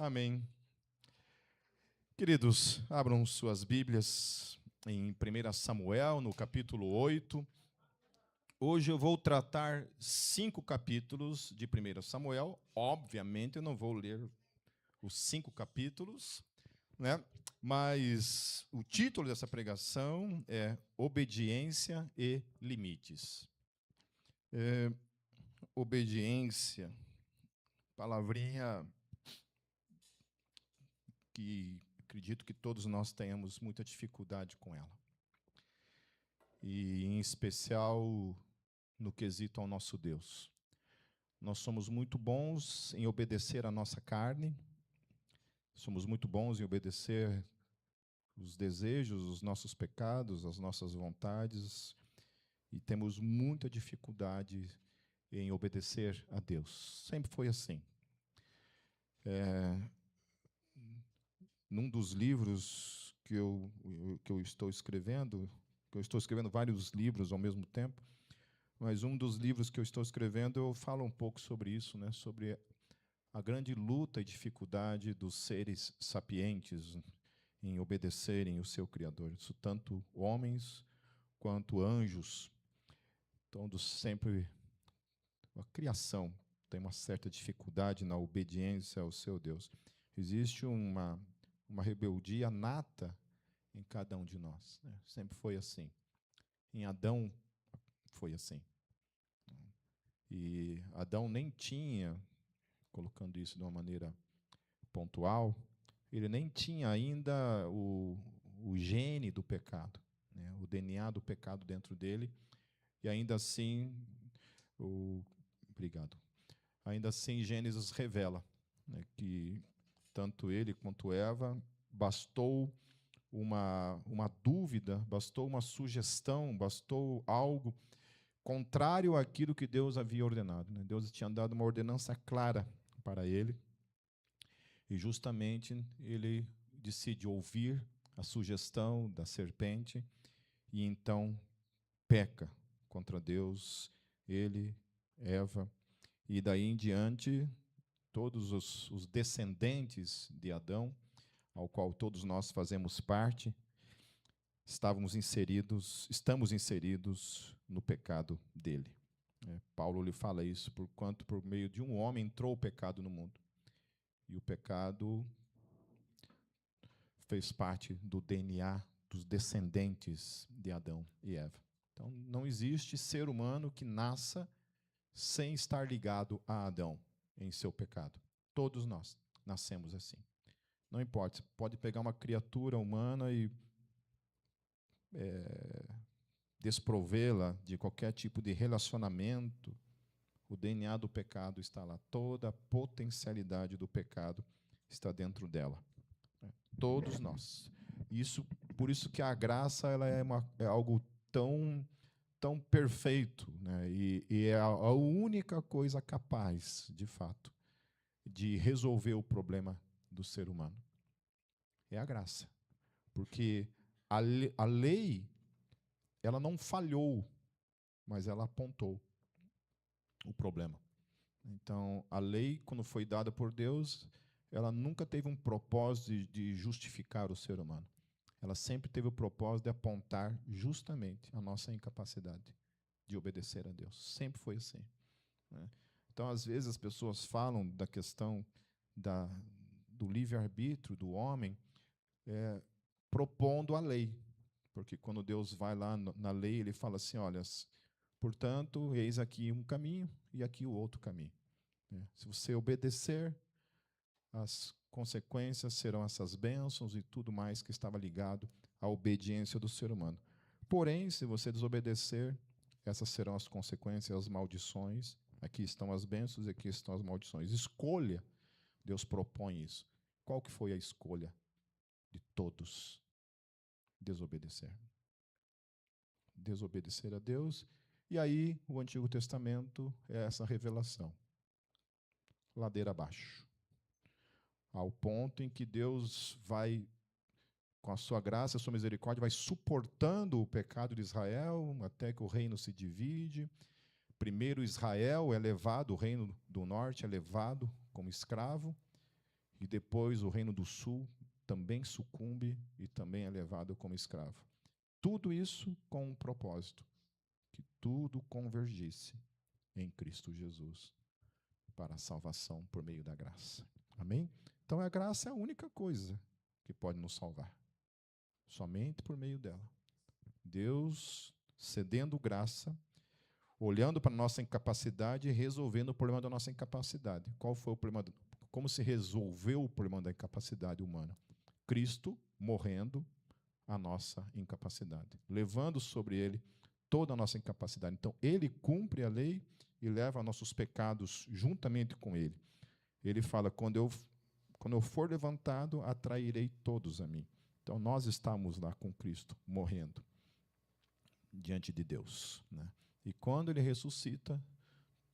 Amém. Queridos, abram suas Bíblias em 1 Samuel, no capítulo 8. Hoje eu vou tratar 5 capítulos de 1 Samuel. Obviamente, eu não vou ler os 5 capítulos, né? Mas o título dessa pregação é Obediência e Limites. Obediência, palavrinha que acredito que todos nós tenhamos muita dificuldade com ela. E, em especial, no quesito ao nosso Deus. Nós somos muito bons em obedecer a nossa carne, somos muito bons em obedecer os desejos, os nossos pecados, as nossas vontades, e temos muita dificuldade em obedecer a Deus. Sempre foi assim. Num dos livros que eu estou escrevendo vários livros ao mesmo tempo, mas um dos livros que eu estou escrevendo, eu falo um pouco sobre isso, né? Sobre a grande luta e dificuldade dos seres sapientes em obedecerem o seu Criador. Isso tanto homens quanto anjos. Todos sempre, a criação tem uma certa dificuldade na obediência ao seu Deus. Existe uma rebeldia nata em cada um de nós, né? Sempre foi assim. Em Adão foi assim. E Adão nem tinha, colocando isso de uma maneira pontual, ele nem tinha ainda o gene do pecado, né? O DNA do pecado dentro dele, e ainda assim, obrigado. Ainda assim, Gênesis revela, né, que tanto ele quanto Eva, bastou uma dúvida, bastou uma sugestão, bastou algo contrário àquilo que Deus havia ordenado, né? Deus tinha dado uma ordenança clara para ele, e justamente ele decide ouvir a sugestão da serpente, e então peca contra Deus, ele, Eva, e daí em diante, todos os descendentes de Adão, ao qual todos nós fazemos parte, estamos inseridos no pecado dele. Paulo lhe fala isso, porquanto por meio de um homem entrou o pecado no mundo. E o pecado fez parte do DNA dos descendentes de Adão e Eva. Então, não existe ser humano que nasça sem estar ligado a Adão em seu pecado. Todos nós nascemos assim. Não importa, você pode pegar uma criatura humana e desprovê-la de qualquer tipo de relacionamento, o DNA do pecado está lá. Toda a potencialidade do pecado está dentro dela. Todos nós. Por isso que a graça ela é algo tão perfeito, né? E é a única coisa capaz, de fato, de resolver o problema do ser humano. É a graça. Porque a lei, ela não falhou, mas ela apontou o problema. Então, a lei, quando foi dada por Deus, ela nunca teve um propósito de justificar o ser humano. Ela sempre teve o propósito de apontar justamente a nossa incapacidade de obedecer a Deus. Sempre foi assim, né? Então, às vezes, as pessoas falam da questão do livre-arbítrio do homem, propondo a lei. Porque quando Deus vai lá na lei, ele fala assim, olha, portanto, eis aqui um caminho e aqui o outro caminho. Se você obedecer, as consequências serão essas bênçãos e tudo mais que estava ligado à obediência do ser humano. Porém, se você desobedecer, essas serão as consequências, as maldições. Aqui estão as bênçãos e aqui estão as maldições. Escolha, Deus propõe isso. Qual que foi a escolha de todos? Desobedecer. Desobedecer a Deus. E aí, o Antigo Testamento é essa revelação. Ladeira abaixo. Ao ponto em que Deus vai, com a sua graça, a sua misericórdia, vai suportando o pecado de Israel, até que o reino se divide. Primeiro Israel é levado, o reino do norte é levado como escravo, e depois o reino do sul também sucumbe e também é levado como escravo. Tudo isso com um propósito, que tudo convergisse em Cristo Jesus para a salvação por meio da graça. Amém? Então a graça é a única coisa que pode nos salvar. Somente por meio dela. Deus cedendo graça, olhando para a nossa incapacidade e resolvendo o problema da nossa incapacidade. Qual foi o problema? Como se resolveu o problema da incapacidade humana? Cristo morrendo a nossa incapacidade, levando sobre ele toda a nossa incapacidade. Então, ele cumpre a lei e leva nossos pecados juntamente com ele. Ele fala, quando eu for levantado, atrairei todos a mim. Então, nós estamos lá com Cristo, morrendo diante de Deus, né? E quando ele ressuscita,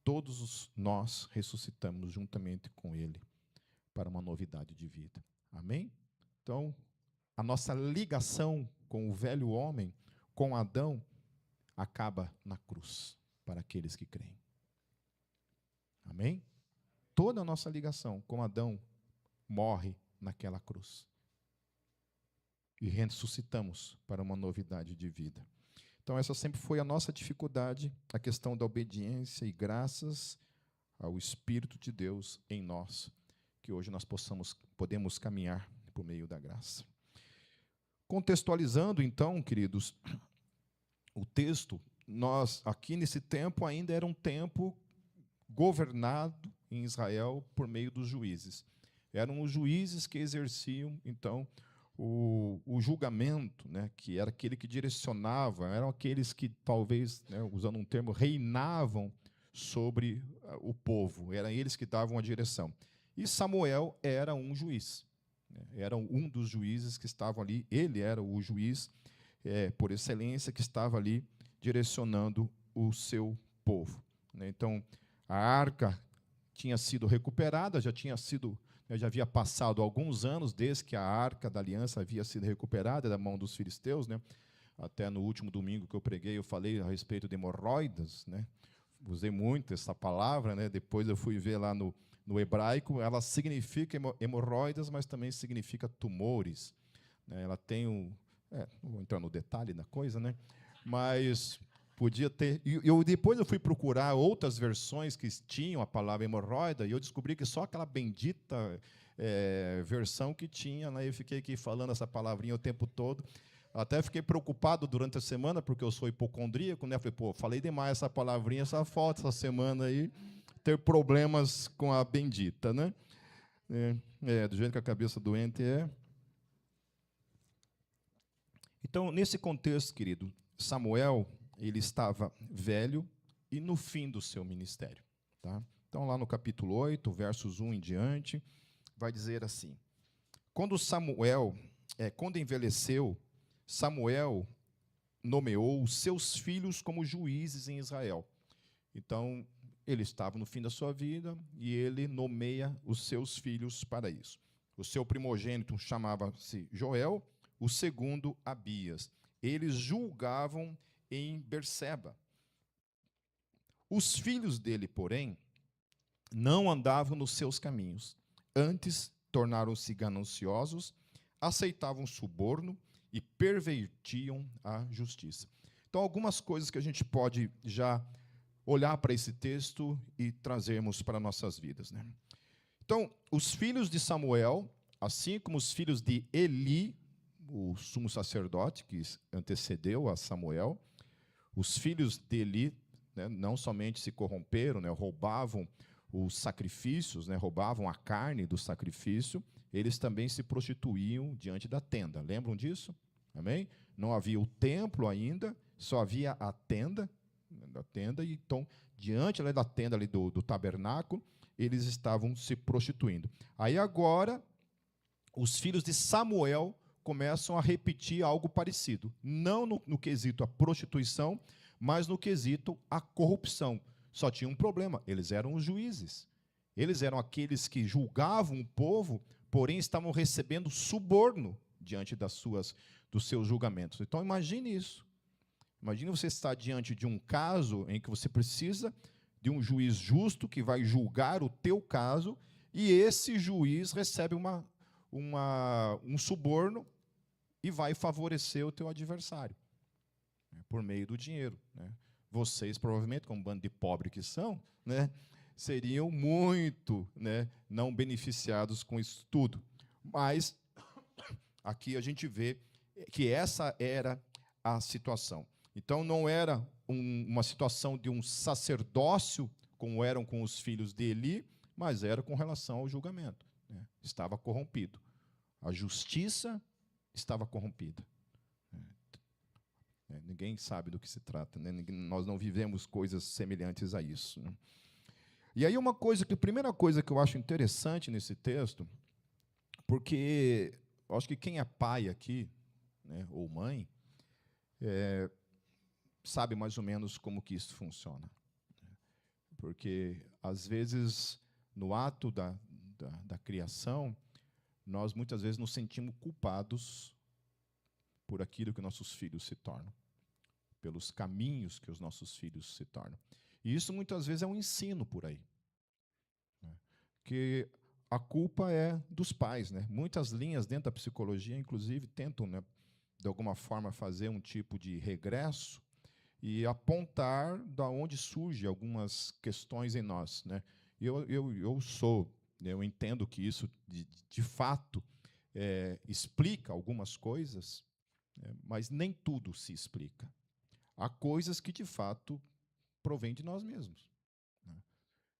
todos nós ressuscitamos juntamente com ele para uma novidade de vida. Amém? Então, a nossa ligação com o velho homem, com Adão, acaba na cruz, para aqueles que creem. Amém? Toda a nossa ligação com Adão morre naquela cruz. E ressuscitamos para uma novidade de vida. Então, essa sempre foi a nossa dificuldade, a questão da obediência, e graças ao Espírito de Deus em nós, que hoje nós podemos caminhar por meio da graça. Contextualizando, então, queridos, o texto, nós, aqui nesse tempo, ainda era um tempo governado em Israel por meio dos juízes. Eram os juízes que exerciam, então, o julgamento, né, que era aquele que direcionava, eram aqueles que, talvez, né, usando um termo, reinavam sobre o povo, eram eles que davam a direção. E Samuel era um juiz, né, era um dos juízes que estavam ali, ele era o juiz, por excelência, que estava ali direcionando o seu povo, né. Então, a arca tinha sido recuperada, já havia passado alguns anos desde que a arca da aliança havia sido recuperada da mão dos filisteus, né? Até no último domingo que eu preguei, eu falei a respeito de hemorroidas, né? Usei muito essa palavra, né? Depois eu fui ver lá no hebraico, ela significa hemorroidas, mas também significa tumores, né? Ela tem não vou entrar no detalhe da coisa, né? Mas podia ter. Depois eu fui procurar outras versões que tinham a palavra hemorroida, e eu descobri que só aquela bendita versão que tinha, né? Eu fiquei aqui falando essa palavrinha o tempo todo. Até fiquei preocupado durante a semana, porque eu sou hipocondríaco, né? Falei, falei demais essa palavrinha, só falta essa semana aí ter problemas com a bendita, né? Do jeito que a cabeça doente é. Então, nesse contexto, querido, Samuel, ele estava velho e no fim do seu ministério. Tá? Então, lá no capítulo 8, versos 1 em diante, vai dizer assim: quando envelheceu, Samuel nomeou os seus filhos como juízes em Israel. Então, ele estava no fim da sua vida e ele nomeia os seus filhos para isso. O seu primogênito chamava-se Joel, o segundo Abias. Eles julgavam em Berseba. Os filhos dele, porém, não andavam nos seus caminhos. Antes, tornaram-se gananciosos, aceitavam suborno e pervertiam a justiça. Então, algumas coisas que a gente pode já olhar para esse texto e trazermos para nossas vidas, né? Então, os filhos de Samuel, assim como os filhos de Eli, o sumo sacerdote que antecedeu a Samuel, os filhos de Eli, né, não somente se corromperam, né, roubavam os sacrifícios, né, roubavam a carne do sacrifício, eles também se prostituíam diante da tenda. Lembram disso? Amém? Não havia o templo ainda, só havia a tenda, e então, diante da tenda ali do tabernáculo, eles estavam se prostituindo. Aí agora, os filhos de Samuel começam a repetir algo parecido. Não no quesito a prostituição, mas no quesito a corrupção. Só tinha um problema, eles eram os juízes. Eles eram aqueles que julgavam o povo, porém estavam recebendo suborno diante dos seus julgamentos. Então, imagine isso. Imagine você estar diante de um caso em que você precisa de um juiz justo que vai julgar o teu caso, e esse juiz recebe um suborno e vai favorecer o teu adversário, né, por meio do dinheiro, né? Vocês, provavelmente, como bando de pobre que são, né, seriam muito, né, não beneficiados com isso tudo. Mas aqui a gente vê que essa era a situação. Então, não era uma situação de um sacerdócio, como eram com os filhos de Eli, mas era com relação ao julgamento, né? Estava corrompido. A justiça estava corrompida. Ninguém sabe do que se trata, né? Nós não vivemos coisas semelhantes a isso, né? E aí a primeira coisa que eu acho interessante nesse texto, porque eu acho que quem é pai aqui, né, ou mãe, sabe mais ou menos como que isso funciona. Porque, às vezes, no ato da criação, nós muitas vezes nos sentimos culpados por aquilo que nossos filhos se tornam, pelos caminhos que os nossos filhos se tornam. E isso muitas vezes é um ensino por aí, né? Que a culpa é dos pais, né? Muitas linhas dentro da psicologia, inclusive, tentam, né, de alguma forma, fazer um tipo de regresso e apontar da onde surgem algumas questões em nós, né? Eu entendo que isso, de fato, explica algumas coisas, mas nem tudo se explica. Há coisas que, de fato, provêm de nós mesmos, né?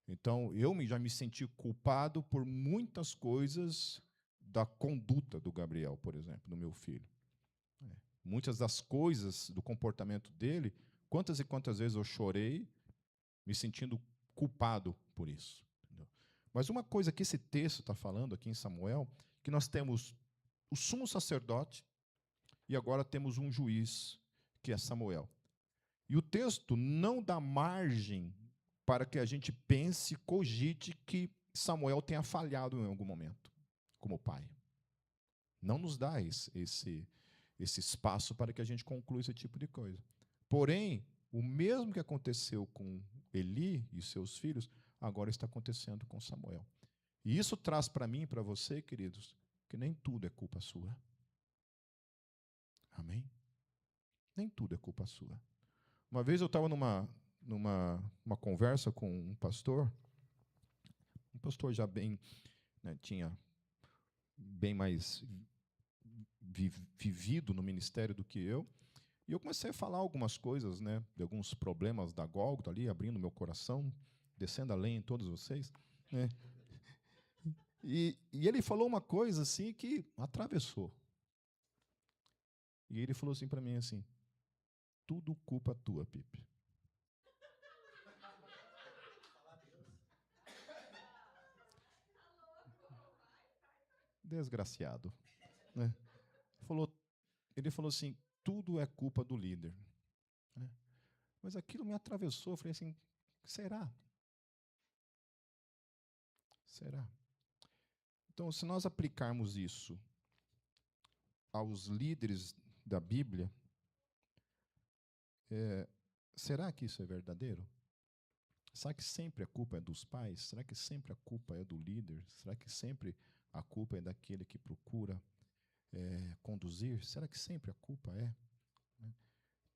Então, já me senti culpado por muitas coisas da conduta do Gabriel, por exemplo, do meu filho. Muitas das coisas do comportamento dele, quantas e quantas vezes eu chorei me sentindo culpado por isso, entendeu? Mas uma coisa que esse texto está falando aqui em Samuel, que nós temos o sumo sacerdote e agora temos um juiz, que é Samuel. E o texto não dá margem para que a gente pense, cogite que Samuel tenha falhado em algum momento, como pai. Não nos dá esse espaço para que a gente conclua esse tipo de coisa. Porém, o mesmo que aconteceu com Eli e seus filhos, agora está acontecendo com Samuel. E isso traz para mim e para você, queridos, que nem tudo é culpa sua. Amém? Nem tudo é culpa sua. Uma vez eu estava numa conversa com um pastor já bem, né, tinha bem mais vivido no ministério do que eu, e eu comecei a falar algumas coisas, né, de alguns problemas da Gólgota ali, abrindo meu coração, descendo a lenha em todos vocês, né? E ele falou uma coisa assim que atravessou. E ele falou assim para mim assim: tudo culpa tua, Pipe. Desgraciado, né? Ele falou assim: tudo é culpa do líder, né? Mas aquilo me atravessou. Eu falei assim: será? Será? Então, se nós aplicarmos isso aos líderes da Bíblia, será que isso é verdadeiro? Será que sempre a culpa é dos pais? Será que sempre a culpa é do líder? Será que sempre a culpa é daquele que procura conduzir? Será que sempre a culpa é?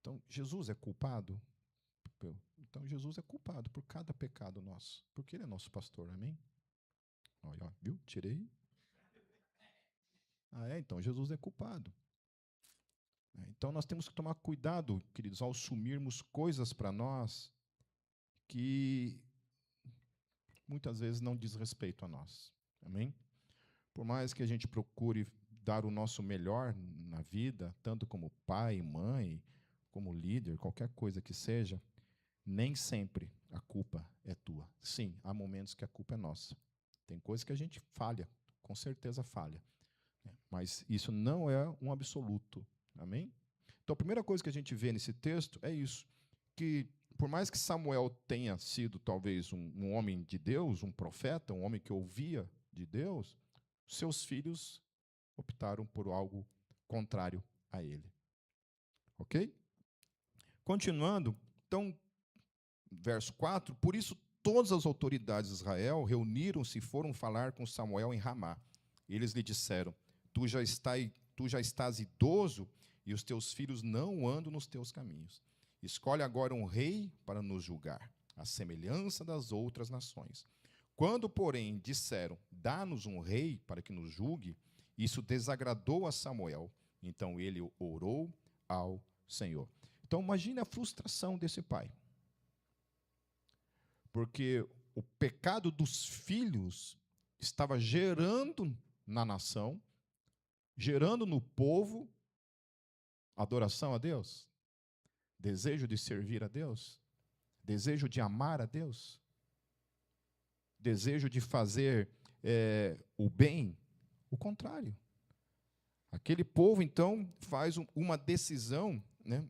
Então, Jesus é culpado? Então, Jesus é culpado por cada pecado nosso, porque Ele é nosso pastor, amém? Olha, viu? Tirei. Então Jesus é culpado. Então nós temos que tomar cuidado, queridos, ao assumirmos coisas para nós que muitas vezes não diz respeito a nós. Amém? Por mais que a gente procure dar o nosso melhor na vida, tanto como pai, mãe, como líder, qualquer coisa que seja, nem sempre a culpa é tua. Sim, há momentos que a culpa é nossa. Tem coisas que a gente falha, com certeza falha. Mas isso não é um absoluto. Amém? Então, a primeira coisa que a gente vê nesse texto é isso, que por mais que Samuel tenha sido talvez um homem de Deus, um profeta, um homem que ouvia de Deus, seus filhos optaram por algo contrário a ele. Ok? Continuando, então, verso 4, por isso todas as autoridades de Israel reuniram-se e foram falar com Samuel em Ramá. Eles lhe disseram: tu já estás idoso e os teus filhos não andam nos teus caminhos. Escolhe agora um rei para nos julgar, à semelhança das outras nações. Quando, porém, disseram: dá-nos um rei para que nos julgue, isso desagradou a Samuel. Então ele orou ao Senhor. Então imagine a frustração desse pai. Porque o pecado dos filhos estava gerando na nação, gerando no povo adoração a Deus, desejo de servir a Deus, desejo de amar a Deus, desejo de fazer o bem. O contrário. Aquele povo, então, faz uma decisão, né?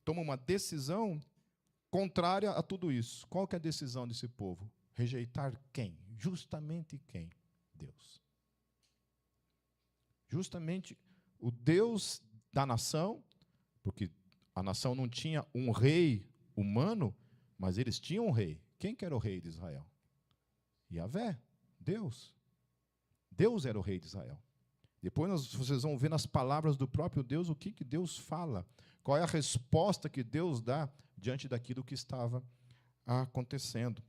Toma uma decisão contrária a tudo isso. Qual que é a decisão desse povo? Rejeitar quem? Justamente quem? Deus. Justamente o Deus da nação, porque a nação não tinha um rei humano, mas eles tinham um rei. Quem que era o rei de Israel? Yahvé, Deus. Deus era o rei de Israel. Depois vocês vão ver nas palavras do próprio Deus o que Deus fala, qual é a resposta que Deus dá diante daquilo que estava acontecendo.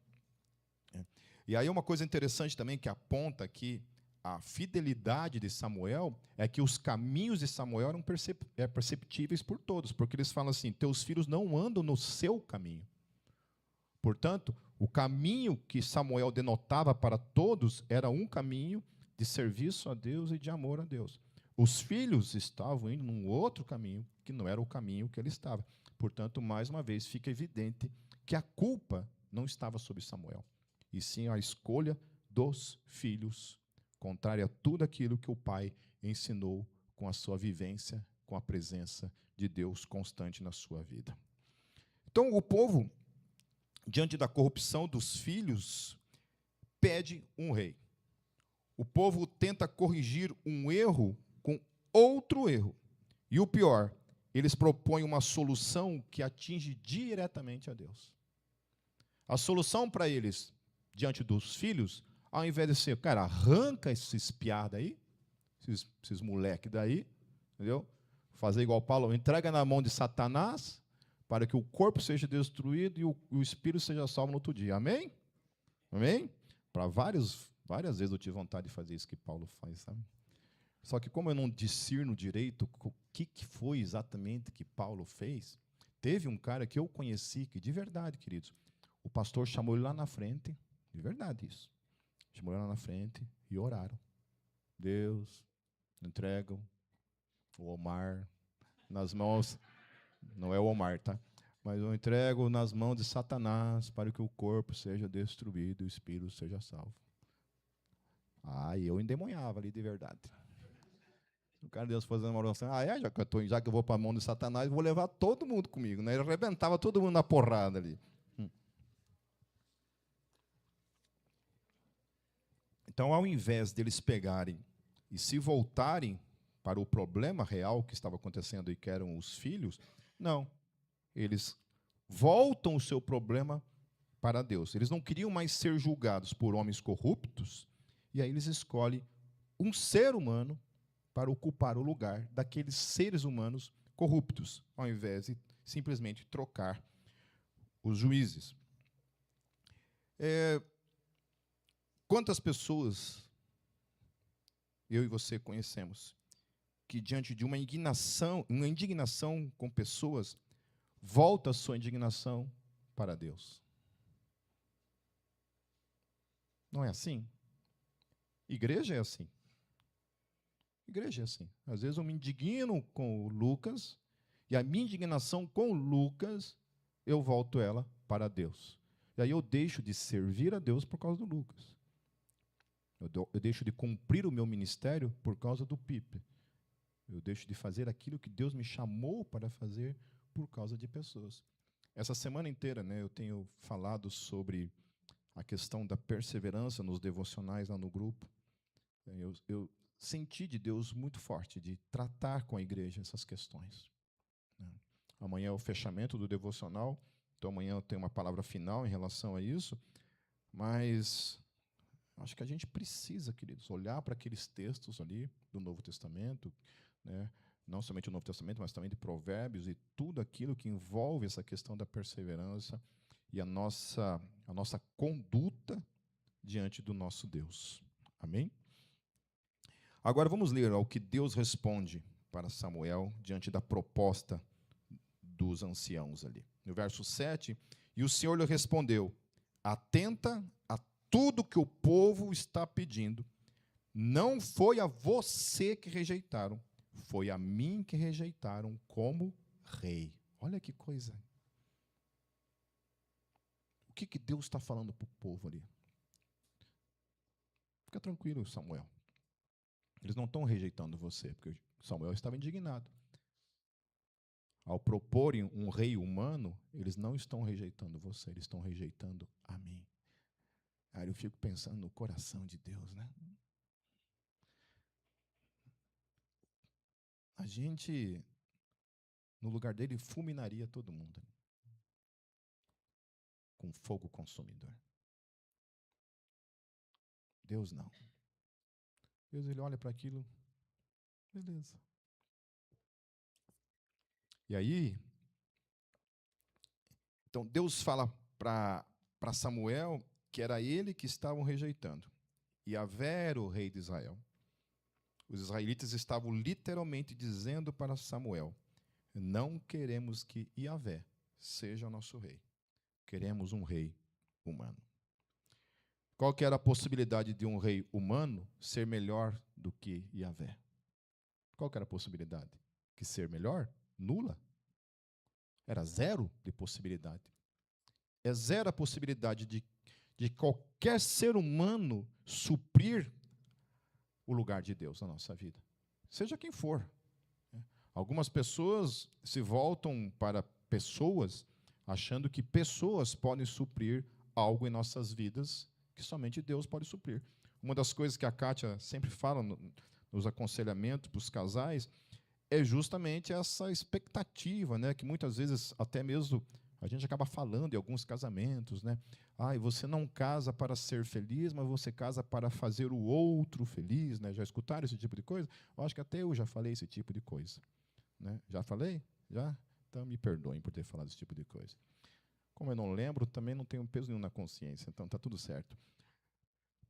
E aí uma coisa interessante também que aponta aqui a fidelidade de Samuel é que os caminhos de Samuel eram perceptíveis por todos, porque eles falam assim: teus filhos não andam no seu caminho. Portanto, o caminho que Samuel denotava para todos era um caminho de serviço a Deus e de amor a Deus. Os filhos estavam indo num outro caminho, que não era o caminho que ele estava. Portanto, mais uma vez, fica evidente que a culpa não estava sobre Samuel, e sim a escolha dos filhos, contrária a tudo aquilo que o pai ensinou com a sua vivência, com a presença de Deus constante na sua vida. Então, o povo, diante da corrupção dos filhos, pede um rei. O povo tenta corrigir um erro com outro erro. E o pior, eles propõem uma solução que atinge diretamente a Deus. A solução para eles, diante dos filhos, ao invés de ser: cara, arranca esses piá daí, esses moleques daí, entendeu? Fazer igual Paulo, entrega na mão de Satanás, para que o corpo seja destruído e o espírito seja salvo no outro dia. Amém? Amém? Para várias vezes eu tive vontade de fazer isso que Paulo faz, sabe? Só que como eu não discerno direito o que foi exatamente que Paulo fez, teve um cara que eu conheci, que de verdade, queridos, o pastor chamou ele lá na frente, de verdade isso, chamou ele lá na frente e oraram. Deus, entregam o Omar nas mãos, não é o Omar, tá? Mas eu entrego nas mãos de Satanás para que o corpo seja destruído e o espírito seja salvo. Eu endemoniava ali de verdade. O cara de Deus fazendo uma oração: já que eu vou para a mão de Satanás, vou levar todo mundo comigo, né? Ele arrebentava todo mundo na porrada ali. Então, ao invés deles pegarem e se voltarem para o problema real que estava acontecendo e que eram os filhos, não. Eles voltam o seu problema para Deus. Eles não queriam mais ser julgados por homens corruptos, e aí eles escolhem um ser humano para ocupar o lugar daqueles seres humanos corruptos, ao invés de simplesmente trocar os juízes. Quantas pessoas eu e você conhecemos que, diante de uma indignação com pessoas, volta a sua indignação para Deus? Não é assim? Igreja é assim. Igreja é assim. Às vezes eu me indigno com o Lucas, e a minha indignação com o Lucas, eu volto ela para Deus. E aí eu deixo de servir a Deus por causa do Lucas. Eu deixo de cumprir o meu ministério por causa do Pipe. Eu deixo de fazer aquilo que Deus me chamou para fazer por causa de pessoas. Essa semana inteira, né, eu tenho falado sobre a questão da perseverança nos devocionais lá no grupo. Eu senti de Deus muito forte de tratar com a igreja essas questões. Amanhã é o fechamento do devocional, então amanhã eu tenho uma palavra final em relação a isso, Mas acho que a gente precisa, queridos, olhar para aqueles textos ali do Novo Testamento, né? Não somente o Novo Testamento, mas também de Provérbios e tudo aquilo que envolve essa questão da perseverança e a nossa conduta diante do nosso Deus. Amém? Agora vamos ler o que Deus responde para Samuel diante da proposta dos anciãos ali. No verso 7, e o Senhor lhe respondeu: atenta a tudo que o povo está pedindo. Não foi a você que rejeitaram, foi a mim que rejeitaram como rei. Olha que coisa. O que Deus está falando para o povo ali? Fica tranquilo, Samuel. Eles não estão rejeitando você, porque Samuel estava indignado. Ao proporem um rei humano, eles não estão rejeitando você, eles estão rejeitando a mim. Aí eu fico pensando no coração de Deus, né? A gente, no lugar dele, fulminaria todo mundo com fogo consumidor. Deus não. Deus, ele olha para aquilo, beleza. E aí, então Deus fala para Samuel que era ele que estavam rejeitando. E Yahvé era o rei de Israel. Os israelitas estavam literalmente dizendo para Samuel: não queremos que Yahvé seja o nosso rei. Queremos um rei humano. Qual que era a possibilidade de um rei humano ser melhor do que Yahvé? Qual que era a possibilidade? Que ser melhor? Nula. Era zero de possibilidade. É zero a possibilidade de qualquer ser humano suprir o lugar de Deus na nossa vida. Seja quem for. Algumas pessoas se voltam para pessoas achando que pessoas podem suprir algo em nossas vidas que somente Deus pode suprir. Uma das coisas que a Kátia sempre fala nos aconselhamentos para os casais é justamente essa expectativa, né, que muitas vezes até mesmo a gente acaba falando em alguns casamentos, né? Você não casa para ser feliz, mas você casa para fazer o outro feliz, né? Já escutaram esse tipo de coisa? Eu acho que até eu já falei esse tipo de coisa, né? Já falei? Já? Então me perdoem por ter falado esse tipo de coisa. Como eu não lembro, também não tenho peso nenhum na consciência, então está tudo certo.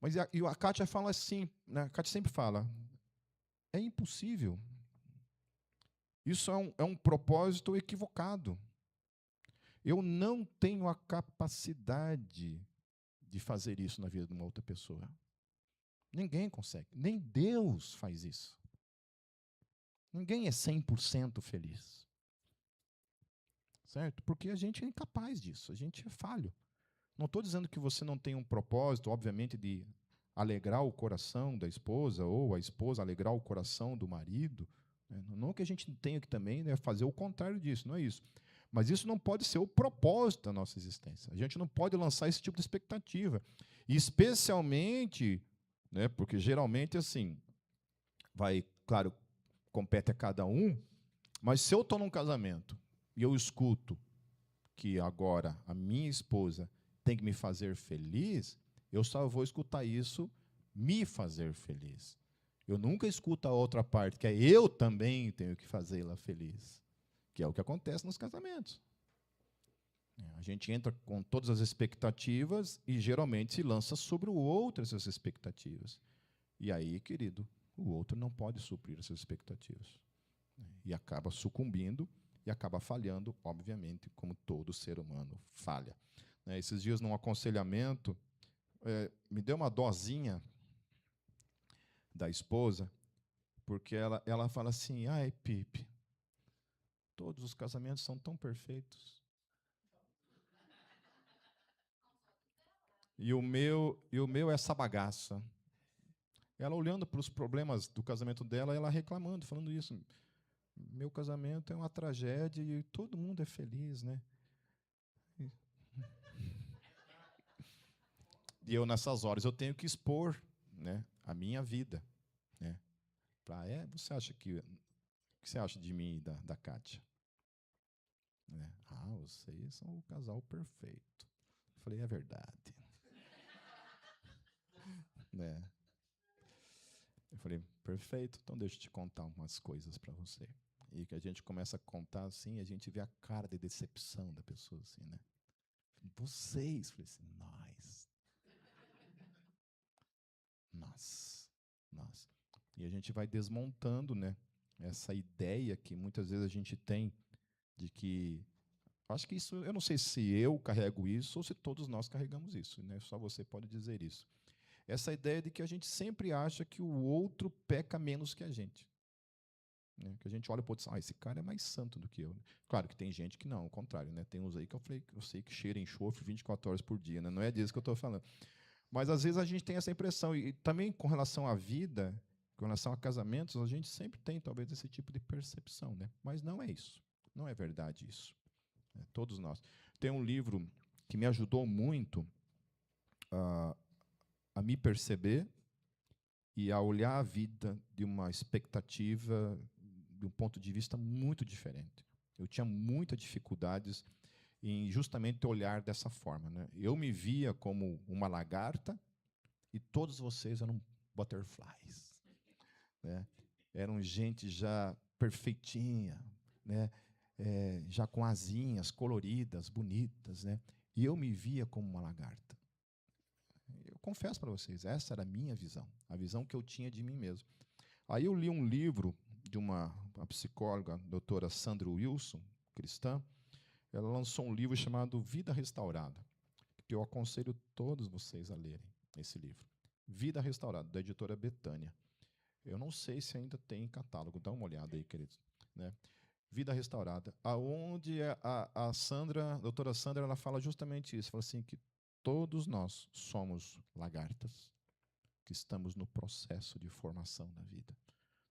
Mas a Kátia fala assim, né? A Kátia sempre fala, é impossível. Isso é um propósito equivocado. Eu não tenho a capacidade de fazer isso na vida de uma outra pessoa. Ninguém consegue. Nem Deus faz isso. Ninguém é 100% feliz. Certo? Porque a gente é incapaz disso. A gente é falho. Não estou dizendo que você não tem um propósito, obviamente, de alegrar o coração da esposa ou a esposa alegrar o coração do marido. Né? Não que a gente tenha que também, né, fazer o contrário disso, não é isso. Mas isso não pode ser o propósito da nossa existência. A gente não pode lançar esse tipo de expectativa. E especialmente, né, porque geralmente assim, claro, compete a cada um, mas se eu estou num casamento e eu escuto que agora a minha esposa tem que me fazer feliz, eu só vou escutar isso me fazer feliz. Eu nunca escuto a outra parte, que é eu também tenho que fazê-la feliz, que é o que acontece nos casamentos. A gente entra com todas as expectativas e geralmente se lança sobre o outro essas expectativas. E aí, querido, o outro não pode suprir essas expectativas. E acaba sucumbindo e acaba falhando, obviamente, como todo ser humano falha. Esses dias, num aconselhamento, me deu uma dosinha da esposa, porque ela fala assim, ai, Pipe, todos os casamentos são tão perfeitos. E o meu é essa bagaça. Ela olhando para os problemas do casamento dela, ela reclamando, falando isso. Meu casamento é uma tragédia e todo mundo é feliz, né? E eu, nessas horas, eu tenho que expor, né, a minha vida. Né? Você acha o que você acha de mim e da Kátia? Né? Vocês são o casal perfeito. Eu falei, é verdade. né? Eu falei, perfeito, então deixa eu te contar umas coisas para você. E que a gente começa a contar assim, a gente vê a cara de decepção da pessoa assim, né? Vocês, falei assim, nós. E a gente vai desmontando, né? Essa ideia que muitas vezes a gente tem de que, acho que isso, eu não sei se eu carrego isso ou se todos nós carregamos isso, né? Só você pode dizer isso. Essa ideia de que a gente sempre acha que o outro peca menos que a gente. Né? Que a gente olha para o outro e diz, esse cara é mais santo do que eu. Claro que tem gente que não, ao contrário, né? Tem uns aí que eu sei que cheira enxofre 24 horas por dia, né? Não é disso que eu estou falando. Mas às vezes a gente tem essa impressão, e também com relação à vida, com relação a casamentos, a gente sempre tem talvez esse tipo de percepção, né? Mas não é isso, não é verdade isso. É, todos nós. Tem um livro que me ajudou muito a me perceber e a olhar a vida de uma expectativa, de um ponto de vista muito diferente. Eu tinha muitas dificuldades em justamente olhar dessa forma, né? Eu me via como uma lagarta e todos vocês eram butterflies, né? Eram gente já perfeitinha, né? Já com asinhas coloridas, bonitas, né? E eu me via como uma lagarta. Eu confesso para vocês, essa era a minha visão, a visão que eu tinha de mim mesmo. Aí eu li um livro de uma psicóloga, a doutora Sandra Wilson, cristã. Ela lançou um livro chamado Vida Restaurada, que eu aconselho todos vocês a lerem esse livro. Vida Restaurada, da editora Betânia. Eu não sei se ainda tem em catálogo, dá uma olhada aí, queridos. Né? Vida Restaurada, aonde a Sandra, a doutora Sandra, ela fala justamente isso, fala assim que todos nós somos lagartas que estamos no processo de formação da vida.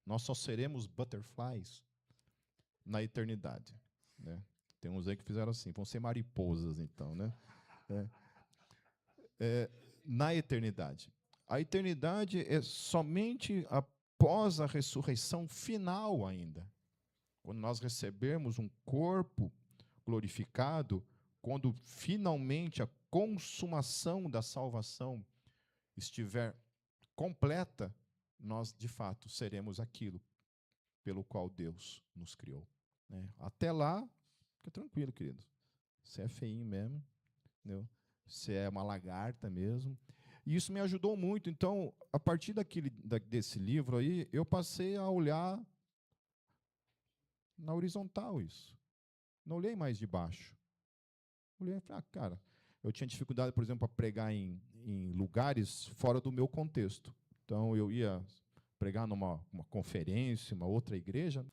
Nós só seremos butterflies na eternidade, né? Tem uns aí que fizeram assim, vão ser mariposas, então, né? Na eternidade. A eternidade é somente após a ressurreição final ainda. Quando nós recebermos um corpo glorificado, quando finalmente a consumação da salvação estiver completa, nós, de fato, seremos aquilo pelo qual Deus nos criou. Né? Até lá, fica tranquilo, querido. Você é feinho mesmo, entendeu? Você é uma lagarta mesmo. E isso me ajudou muito. Então, a partir desse livro aí, eu passei a olhar na horizontal isso. Não olhei mais de baixo. Olhei e falei, cara, eu tinha dificuldade, por exemplo, para pregar em lugares fora do meu contexto. Então, eu ia pregar numa conferência, uma outra igreja.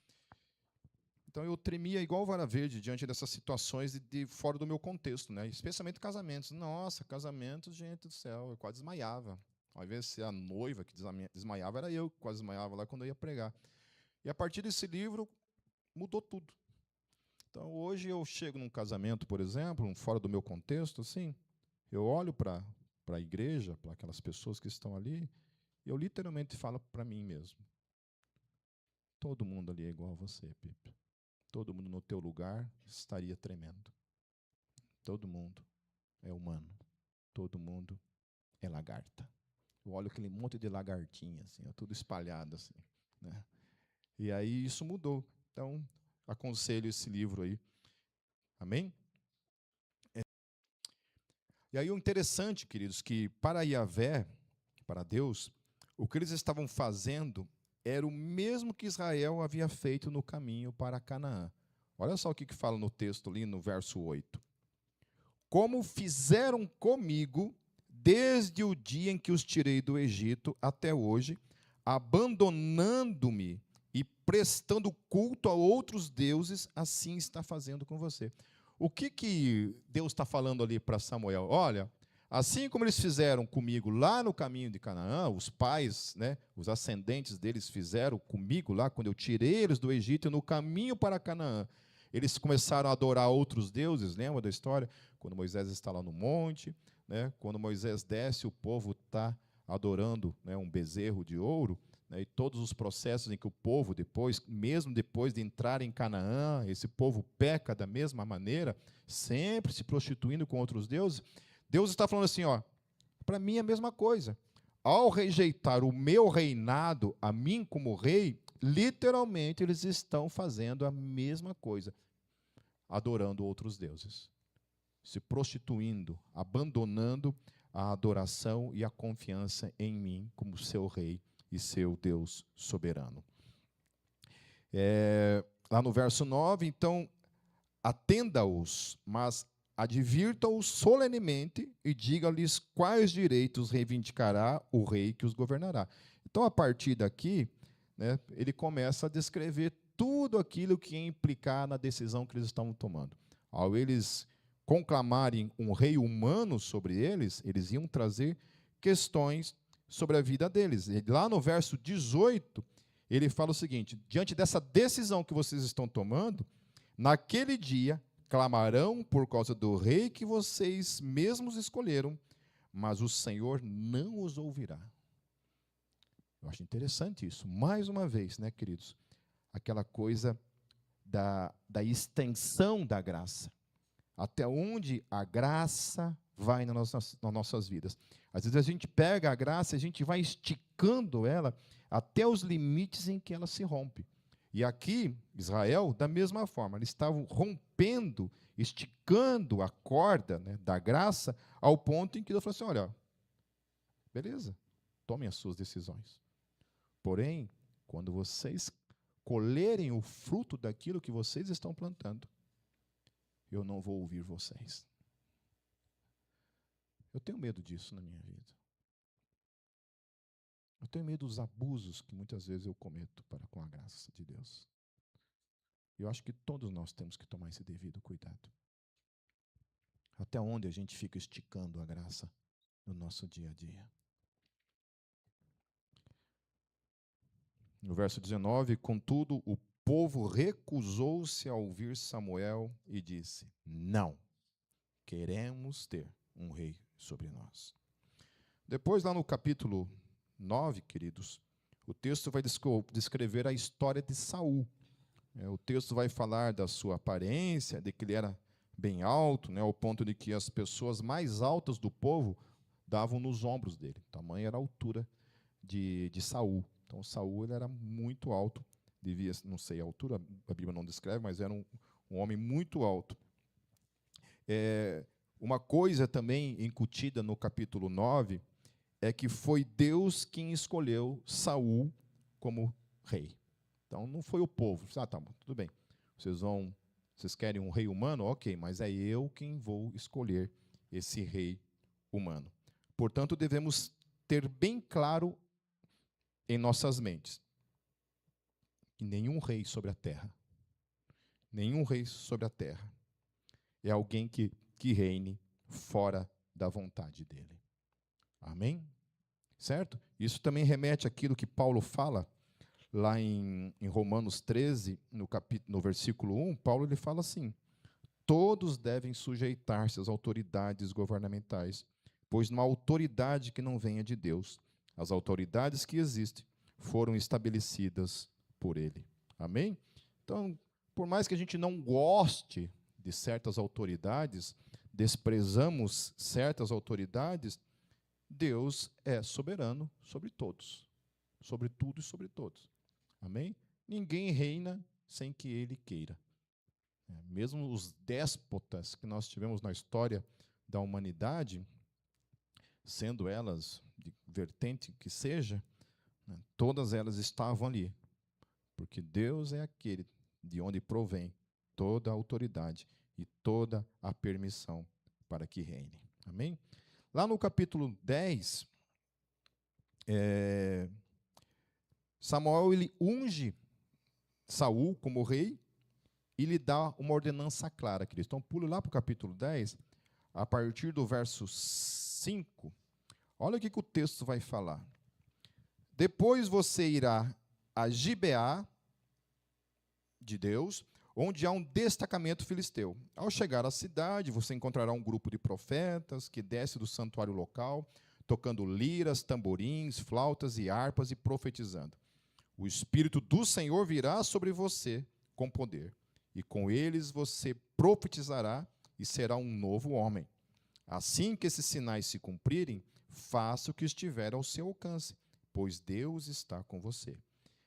Então, eu tremia igual vara verde diante dessas situações de fora do meu contexto, né? Especialmente casamentos. Nossa, casamentos, gente do céu, eu quase desmaiava. Ao invés de ser a noiva que desmaiava, era eu que quase desmaiava lá quando eu ia pregar. E a partir desse livro, mudou tudo. Então, hoje eu chego num casamento, por exemplo, fora do meu contexto, assim, eu olho para a igreja, para aquelas pessoas que estão ali, e eu literalmente falo para mim mesmo. Todo mundo ali é igual a você, Pipe. Todo mundo no teu lugar estaria tremendo. Todo mundo é humano. Todo mundo é lagarta. Eu olho aquele monte de lagartinha, assim, tudo espalhado, assim, né? E aí isso mudou. Então, aconselho esse livro aí. Amém? E aí o interessante, queridos, que para Yahvé, para Deus, o que eles estavam fazendo era o mesmo que Israel havia feito no caminho para Canaã. Olha só o que fala no texto ali, no verso 8. Como fizeram comigo desde o dia em que os tirei do Egito até hoje, abandonando-me e prestando culto a outros deuses, assim está fazendo com você. O que Deus está falando ali para Samuel? Olha, assim como eles fizeram comigo lá no caminho de Canaã, os pais, né, os ascendentes deles fizeram comigo lá, quando eu tirei eles do Egito, no caminho para Canaã, eles começaram a adorar outros deuses, lembra da história? Quando Moisés está lá no monte, né, quando Moisés desce, o povo está adorando, né, um bezerro de ouro, né, e todos os processos em que o povo depois, mesmo depois de entrar em Canaã, esse povo peca da mesma maneira, sempre se prostituindo com outros deuses. Deus está falando assim, ó, para mim é a mesma coisa. ao rejeitar o meu reinado, a mim como rei, literalmente eles estão fazendo a mesma coisa, adorando outros deuses, se prostituindo, abandonando a adoração e a confiança em mim como seu rei e seu Deus soberano. Lá no verso 9, então, atenda-os, mas advirta-os solenemente e diga-lhes quais direitos reivindicará o rei que os governará. Então, a partir daqui, né, ele começa a descrever tudo aquilo que ia implicar na decisão que eles estavam tomando. Ao eles conclamarem um rei humano sobre eles, eles iam trazer questões sobre a vida deles. E lá no verso 18, ele fala o seguinte: diante dessa decisão que vocês estão tomando, naquele dia clamarão por causa do rei que vocês mesmos escolheram, mas o Senhor não os ouvirá. Eu acho interessante isso. Mais uma vez, né, queridos? Aquela coisa da extensão da graça. Até onde a graça vai nas nossas vidas. Às vezes a gente pega a graça e a gente vai esticando ela até os limites em que ela se rompe. E aqui, Israel, da mesma forma, eles estavam rompendo, esticando a corda, né, da graça, ao ponto em que Deus falou assim: olha, beleza, tomem as suas decisões. Porém, quando vocês colherem o fruto daquilo que vocês estão plantando, eu não vou ouvir vocês. Eu tenho medo disso na minha vida. Eu tenho medo dos abusos que muitas vezes eu cometo com a graça de Deus. Eu acho que todos nós temos que tomar esse devido cuidado. Até onde a gente fica esticando a graça no nosso dia a dia. No verso 19, contudo, o povo recusou-se a ouvir Samuel e disse: não, queremos ter um rei sobre nós. Depois, lá no capítulo 9, queridos, o texto vai descrever a história de Saul. O texto vai falar da sua aparência, de que ele era bem alto, né, ao ponto de que as pessoas mais altas do povo davam nos ombros dele. Tamanha era a altura de Saul. Então, Saul ele era muito alto, devia, não sei a altura, a Bíblia não descreve, mas era um homem muito alto. Uma coisa também incutida no capítulo 9 é que foi Deus quem escolheu Saul como rei. Então, não foi o povo. Tá bom, tudo bem. Vocês querem um rei humano? Ok, mas é eu quem vou escolher esse rei humano. Portanto, devemos ter bem claro em nossas mentes que nenhum rei sobre a terra é alguém que reine fora da vontade dele. Amém? Certo? Isso também remete àquilo que Paulo fala lá em Romanos 13, no versículo 1, Paulo ele fala assim: todos devem sujeitar-se às autoridades governamentais, pois não há autoridade que não venha de Deus. As autoridades que existem foram estabelecidas por ele. Amém? Então, por mais que a gente não goste de certas autoridades, desprezamos certas autoridades, Deus é soberano sobre todos, sobre tudo e sobre todos. Amém? Ninguém reina sem que ele queira. Mesmo os déspotas que nós tivemos na história da humanidade, sendo elas de vertente que seja, todas elas estavam ali, porque Deus é aquele de onde provém toda a autoridade e toda a permissão para que reine. Amém? Lá no capítulo 10, Samuel ele unge Saul como rei e lhe dá uma ordenança clara, queridos. Então, pule lá para o capítulo 10, a partir do verso 5. Olha o que o texto vai falar. Depois você irá a Gibeá de Deus, onde há um destacamento filisteu. Ao chegar à cidade, você encontrará um grupo de profetas que desce do santuário local, tocando liras, tamborins, flautas e harpas e profetizando. O Espírito do Senhor virá sobre você com poder, e com eles você profetizará e será um novo homem. Assim que esses sinais se cumprirem, faça o que estiver ao seu alcance, pois Deus está com você.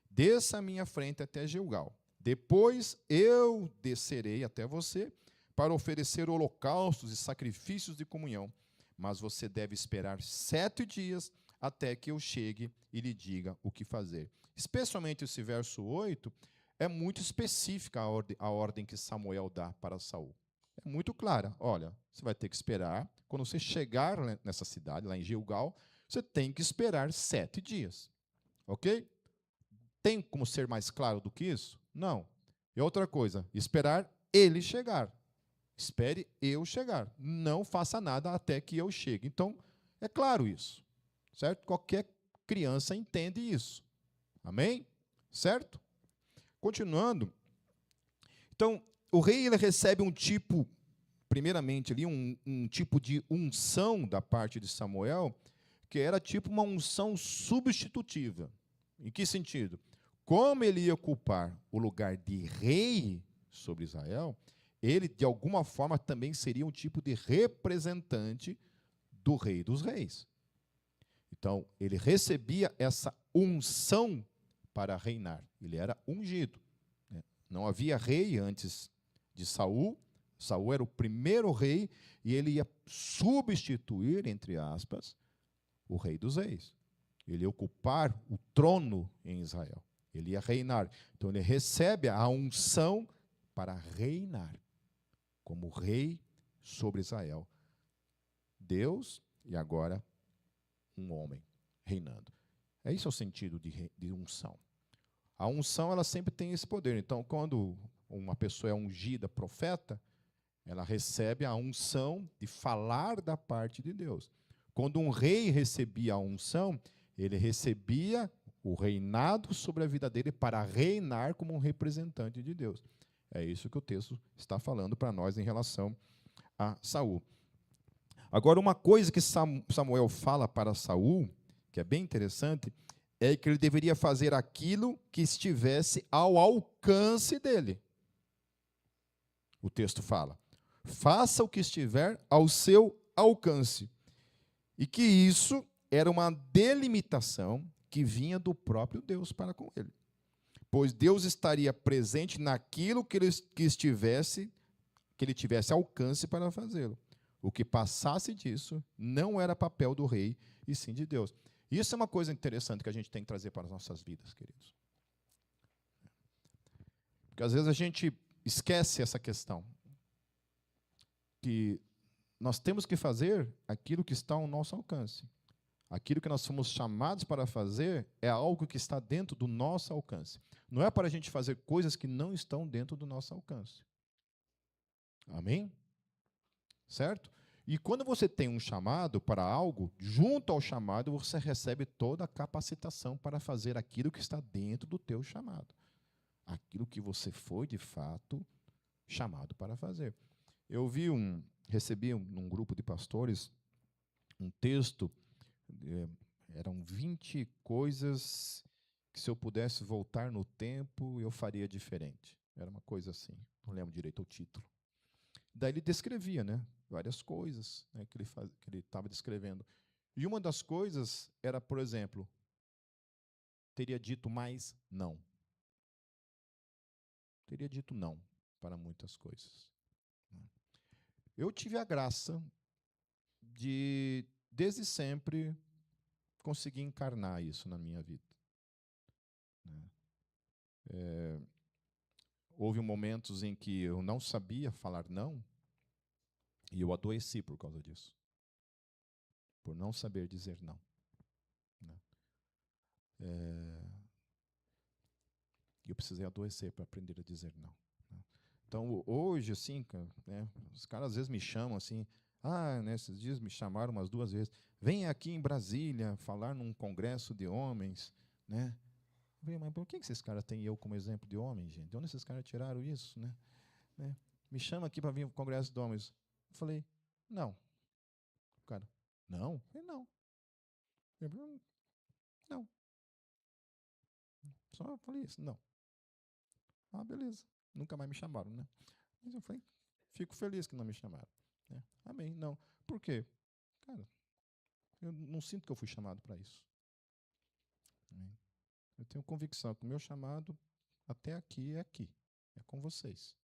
Desça à minha frente até Gilgal. Depois eu descerei até você para oferecer holocaustos e sacrifícios de comunhão. Mas você deve esperar 7 dias até que eu chegue e lhe diga o que fazer. Especialmente esse verso 8, é muito específica a ordem que Samuel dá para Saul. É muito clara. Olha, você vai ter que esperar. Quando você chegar nessa cidade, lá em Gilgal, você tem que esperar 7 dias. Ok? Tem como ser mais claro do que isso? Não. E outra coisa, esperar ele chegar. Espere eu chegar. Não faça nada até que eu chegue. Então, é claro isso. Certo? Qualquer criança entende isso. Amém? Certo? Continuando. Então, o rei ele recebe um tipo, primeiramente ali, um tipo de unção da parte de Samuel, que era tipo uma unção substitutiva. Em que sentido? Como ele ia ocupar o lugar de rei sobre Israel, ele, de alguma forma, também seria um tipo de representante do rei dos reis. Então, ele recebia essa unção para reinar. Ele era ungido. Não havia rei antes de Saul. Saul era o primeiro rei e ele ia substituir, entre aspas, o rei dos reis. Ele ia ocupar o trono em Israel. Ele ia reinar. Então ele recebe a unção para reinar como rei sobre Israel. Deus e agora um homem reinando. Esse é o sentido de unção. A unção ela sempre tem esse poder. Então, quando uma pessoa é ungida profeta, ela recebe a unção de falar da parte de Deus. Quando um rei recebia a unção, ele recebia o reinado sobre a vida dele para reinar como um representante de Deus. É isso que o texto está falando para nós em relação a Saul. Agora, uma coisa que Samuel fala para Saul, que é bem interessante, é que ele deveria fazer aquilo que estivesse ao alcance dele. O texto fala: faça o que estiver ao seu alcance. E que isso era uma delimitação que vinha do próprio Deus para com ele. Pois Deus estaria presente naquilo que ele tivesse alcance para fazê-lo. O que passasse disso não era papel do rei, e sim de Deus. Isso é uma coisa interessante que a gente tem que trazer para as nossas vidas, queridos. Porque às vezes a gente esquece essa questão. Que nós temos que fazer aquilo que está ao nosso alcance. Aquilo que nós fomos chamados para fazer é algo que está dentro do nosso alcance. Não é para a gente fazer coisas que não estão dentro do nosso alcance. Amém? Certo? E quando você tem um chamado para algo, junto ao chamado você recebe toda a capacitação para fazer aquilo que está dentro do teu chamado. Aquilo que você foi, de fato, chamado para fazer. Eu recebi num grupo de pastores um texto, eram 20 coisas que se eu pudesse voltar no tempo, eu faria diferente. Era uma coisa assim, não lembro direito o título. Daí ele descrevia, né, várias coisas, né, que ele estava descrevendo. E uma das coisas era, por exemplo, teria dito mais não. Teria dito não para muitas coisas. Eu tive a graça de, desde sempre, conseguir encarnar isso na minha vida. Houve momentos em que eu não sabia falar não, e eu adoeci por causa disso. Por não saber dizer não. E eu precisei adoecer para aprender a dizer não. Então, hoje, assim, né, os caras às vezes me chamam assim, nesses dias me chamaram umas 2 vezes, vem aqui em Brasília falar num congresso de homens, né? Eu falei, mas por que esses caras têm eu como exemplo de homem, gente? De onde esses caras tiraram isso, né? Me chama aqui para vir para o congresso de homens. Eu falei, não. O cara, não? Eu falei, não. Eu falei, não. Só falei isso, não. Beleza. Nunca mais me chamaram, né? Mas eu falei, fico feliz que não me chamaram. Né? Amém. Não. Por quê? Cara, Eu não sinto que eu fui chamado para isso. Eu tenho convicção que o meu chamado até aqui, é com vocês.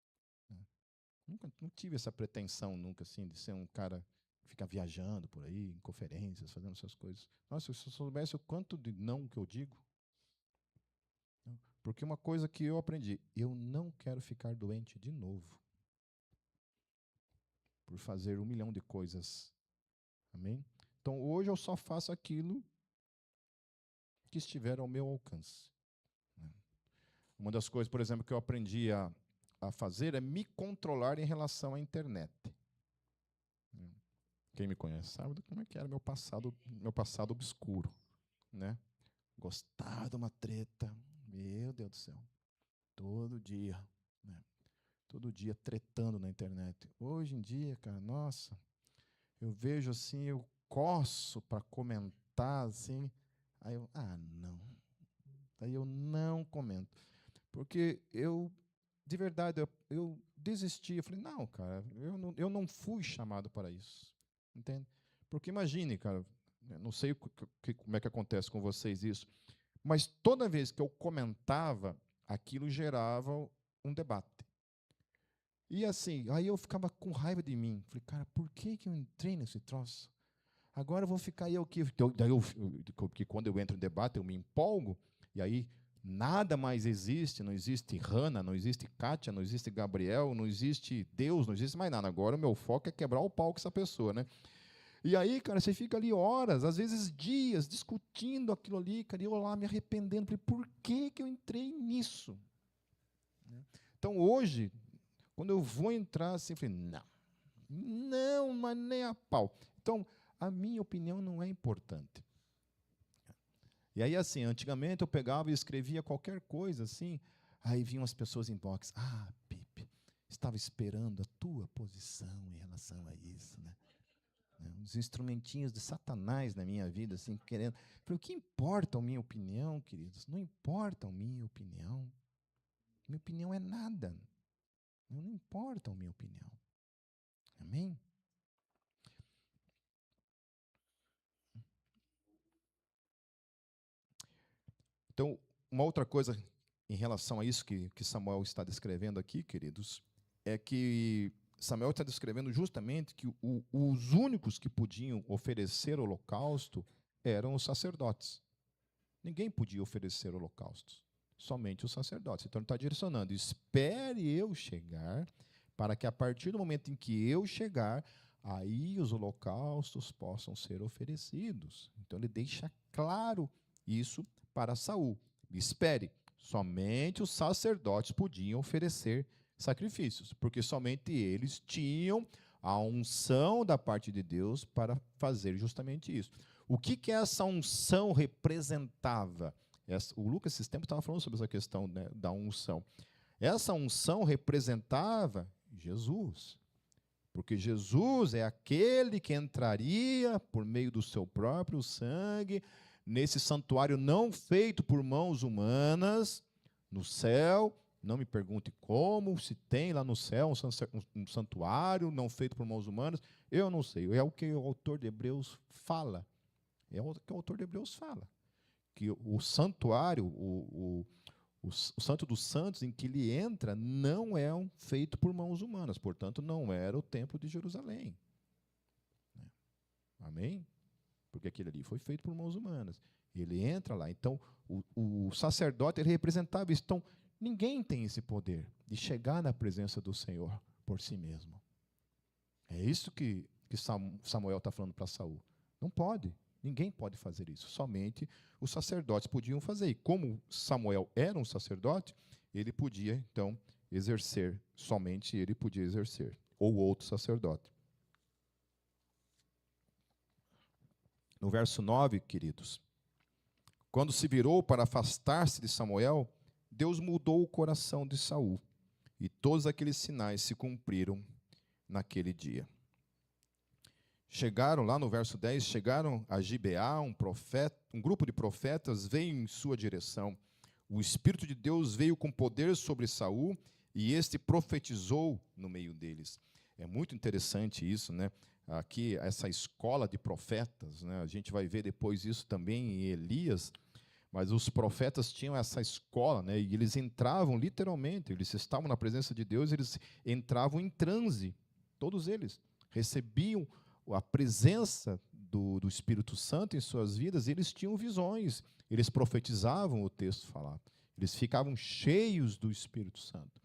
Nunca, não tive essa pretensão nunca, assim, de ser um cara que fica viajando por aí, em conferências, fazendo essas coisas. Nossa, se eu soubesse o quanto de não que eu digo. Porque uma coisa que eu aprendi, eu não quero ficar doente de novo por fazer 1 milhão de coisas. Amém? Então, hoje eu só faço aquilo que estiver ao meu alcance. Uma das coisas, por exemplo, que eu aprendi a fazer é me controlar em relação à internet. Quem me conhece sabe como é que era meu passado obscuro, né? Gostava de uma treta, meu Deus do céu, todo dia, né? Todo dia tretando na internet. Hoje em dia, cara, nossa, eu vejo assim, eu coço para comentar assim, aí eu, não. Aí eu não comento. Porque de verdade, eu desisti. Eu falei, não, cara, eu não fui chamado para isso. Entende? Porque imagine, cara, não sei como é que acontece com vocês isso, mas toda vez que eu comentava, aquilo gerava um debate. E assim, aí eu ficava com raiva de mim. Falei, cara, por que eu entrei nesse troço? Agora eu vou ficar eu aqui. Porque quando eu entro em debate, eu me empolgo, e aí nada mais existe, não existe Hannah, não existe Kátia, não existe Gabriel, não existe Deus, não existe mais nada. Agora o meu foco é quebrar o pau com essa pessoa, né? E aí, cara, você fica ali horas, às vezes dias, discutindo aquilo ali, cara, e eu lá me arrependendo. Falei, por que eu entrei nisso? Então, hoje, quando eu vou entrar assim, eu falei, não, mas nem a pau. Então, a minha opinião não é importante. E aí, assim, antigamente eu pegava e escrevia qualquer coisa, assim, aí vinham as pessoas em box, Pipe, estava esperando a tua posição em relação a isso, né? Uns instrumentinhos de Satanás na minha vida, assim, querendo. Falei, o que importa a minha opinião, queridos? Não importa a minha opinião. Minha opinião é nada. Não importa a minha opinião. Amém? Então, uma outra coisa em relação a isso que Samuel está descrevendo aqui, queridos, é que Samuel está descrevendo justamente que os únicos que podiam oferecer holocausto eram os sacerdotes. Ninguém podia oferecer holocaustos, somente os sacerdotes. Então ele está direcionando, espere eu chegar, para que a partir do momento em que eu chegar, aí os holocaustos possam ser oferecidos. Então ele deixa claro isso para Saul. Espere, somente os sacerdotes podiam oferecer sacrifícios, porque somente eles tinham a unção da parte de Deus para fazer justamente isso. O que essa unção representava? O Lucas, esses tempos, estava falando sobre essa questão, né, da unção. Essa unção representava Jesus. Porque Jesus é aquele que entraria por meio do seu próprio sangue nesse santuário não feito por mãos humanas, no céu. Não me pergunte como, se tem lá no céu um santuário não feito por mãos humanas. Eu não sei. É o que o autor de Hebreus fala. É o que o autor de Hebreus fala. Que o santuário, o Santo dos Santos, em que ele entra, não é feito por mãos humanas. Portanto, não era o templo de Jerusalém. Amém? Porque aquele ali foi feito por mãos humanas. Ele entra lá. Então, o sacerdote, ele representava isso. Então, ninguém tem esse poder de chegar na presença do Senhor por si mesmo. É isso que Samuel está falando para Saul. Não pode. Ninguém pode fazer isso. Somente os sacerdotes podiam fazer. E como Samuel era um sacerdote, ele podia, então, exercer. Somente ele podia exercer. Ou outro sacerdote. No verso 9, queridos, quando se virou para afastar-se de Samuel, Deus mudou o coração de Saul. E todos aqueles sinais se cumpriram naquele dia. Chegaram lá no verso 10, chegaram a Gibeá, um grupo de profetas veio em sua direção. O Espírito de Deus veio com poder sobre Saul e este profetizou no meio deles. É muito interessante isso, né? aqui essa escola de profetas, né? A gente vai ver depois isso também em Elias, mas os profetas tinham essa escola, né? E eles entravam literalmente, eles estavam na presença de Deus, eles entravam em transe, todos eles recebiam a presença do Espírito Santo em suas vidas, e eles tinham visões, eles profetizavam, o texto falava, eles ficavam cheios do Espírito Santo,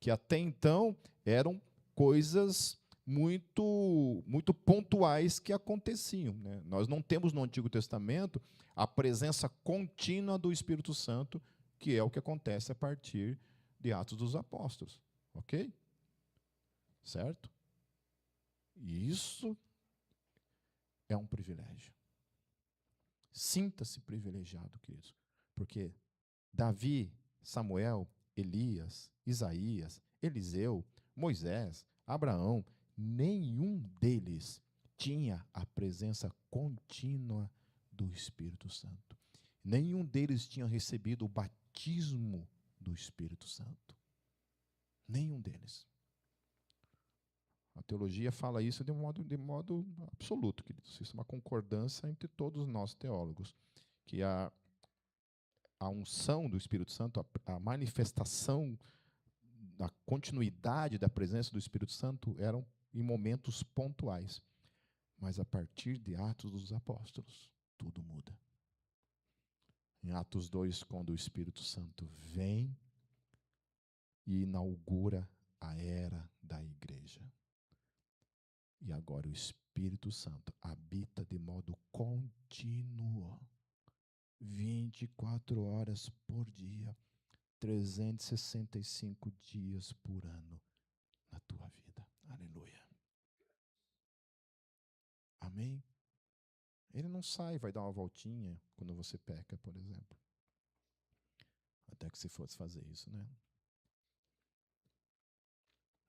que até então eram coisas muito pontuais que aconteciam, né? Nós não temos no Antigo Testamento a presença contínua do Espírito Santo, que é o que acontece a partir de Atos dos Apóstolos, ok? Certo? E isso é um privilégio. Sinta-se privilegiado, queridos, porque Davi, Samuel, Elias, Isaías, Eliseu, Moisés, Abraão, nenhum deles tinha a presença contínua do Espírito Santo. Nenhum deles tinha recebido o batismo do Espírito Santo. Nenhum deles. A teologia fala isso de modo absoluto, queridos. Isso é uma concordância entre todos nós teólogos, que a unção do Espírito Santo, a manifestação da continuidade da presença do Espírito Santo eram em momentos pontuais. Mas a partir de Atos dos Apóstolos, tudo muda. Em Atos 2, quando o Espírito Santo vem e inaugura a era da igreja. E agora o Espírito Santo habita de modo contínuo, 24 horas por dia, 365 dias por ano na tua vida. Aleluia. Amém? Ele não sai, vai dar uma voltinha quando você peca, por exemplo. Até que se fosse fazer isso, né?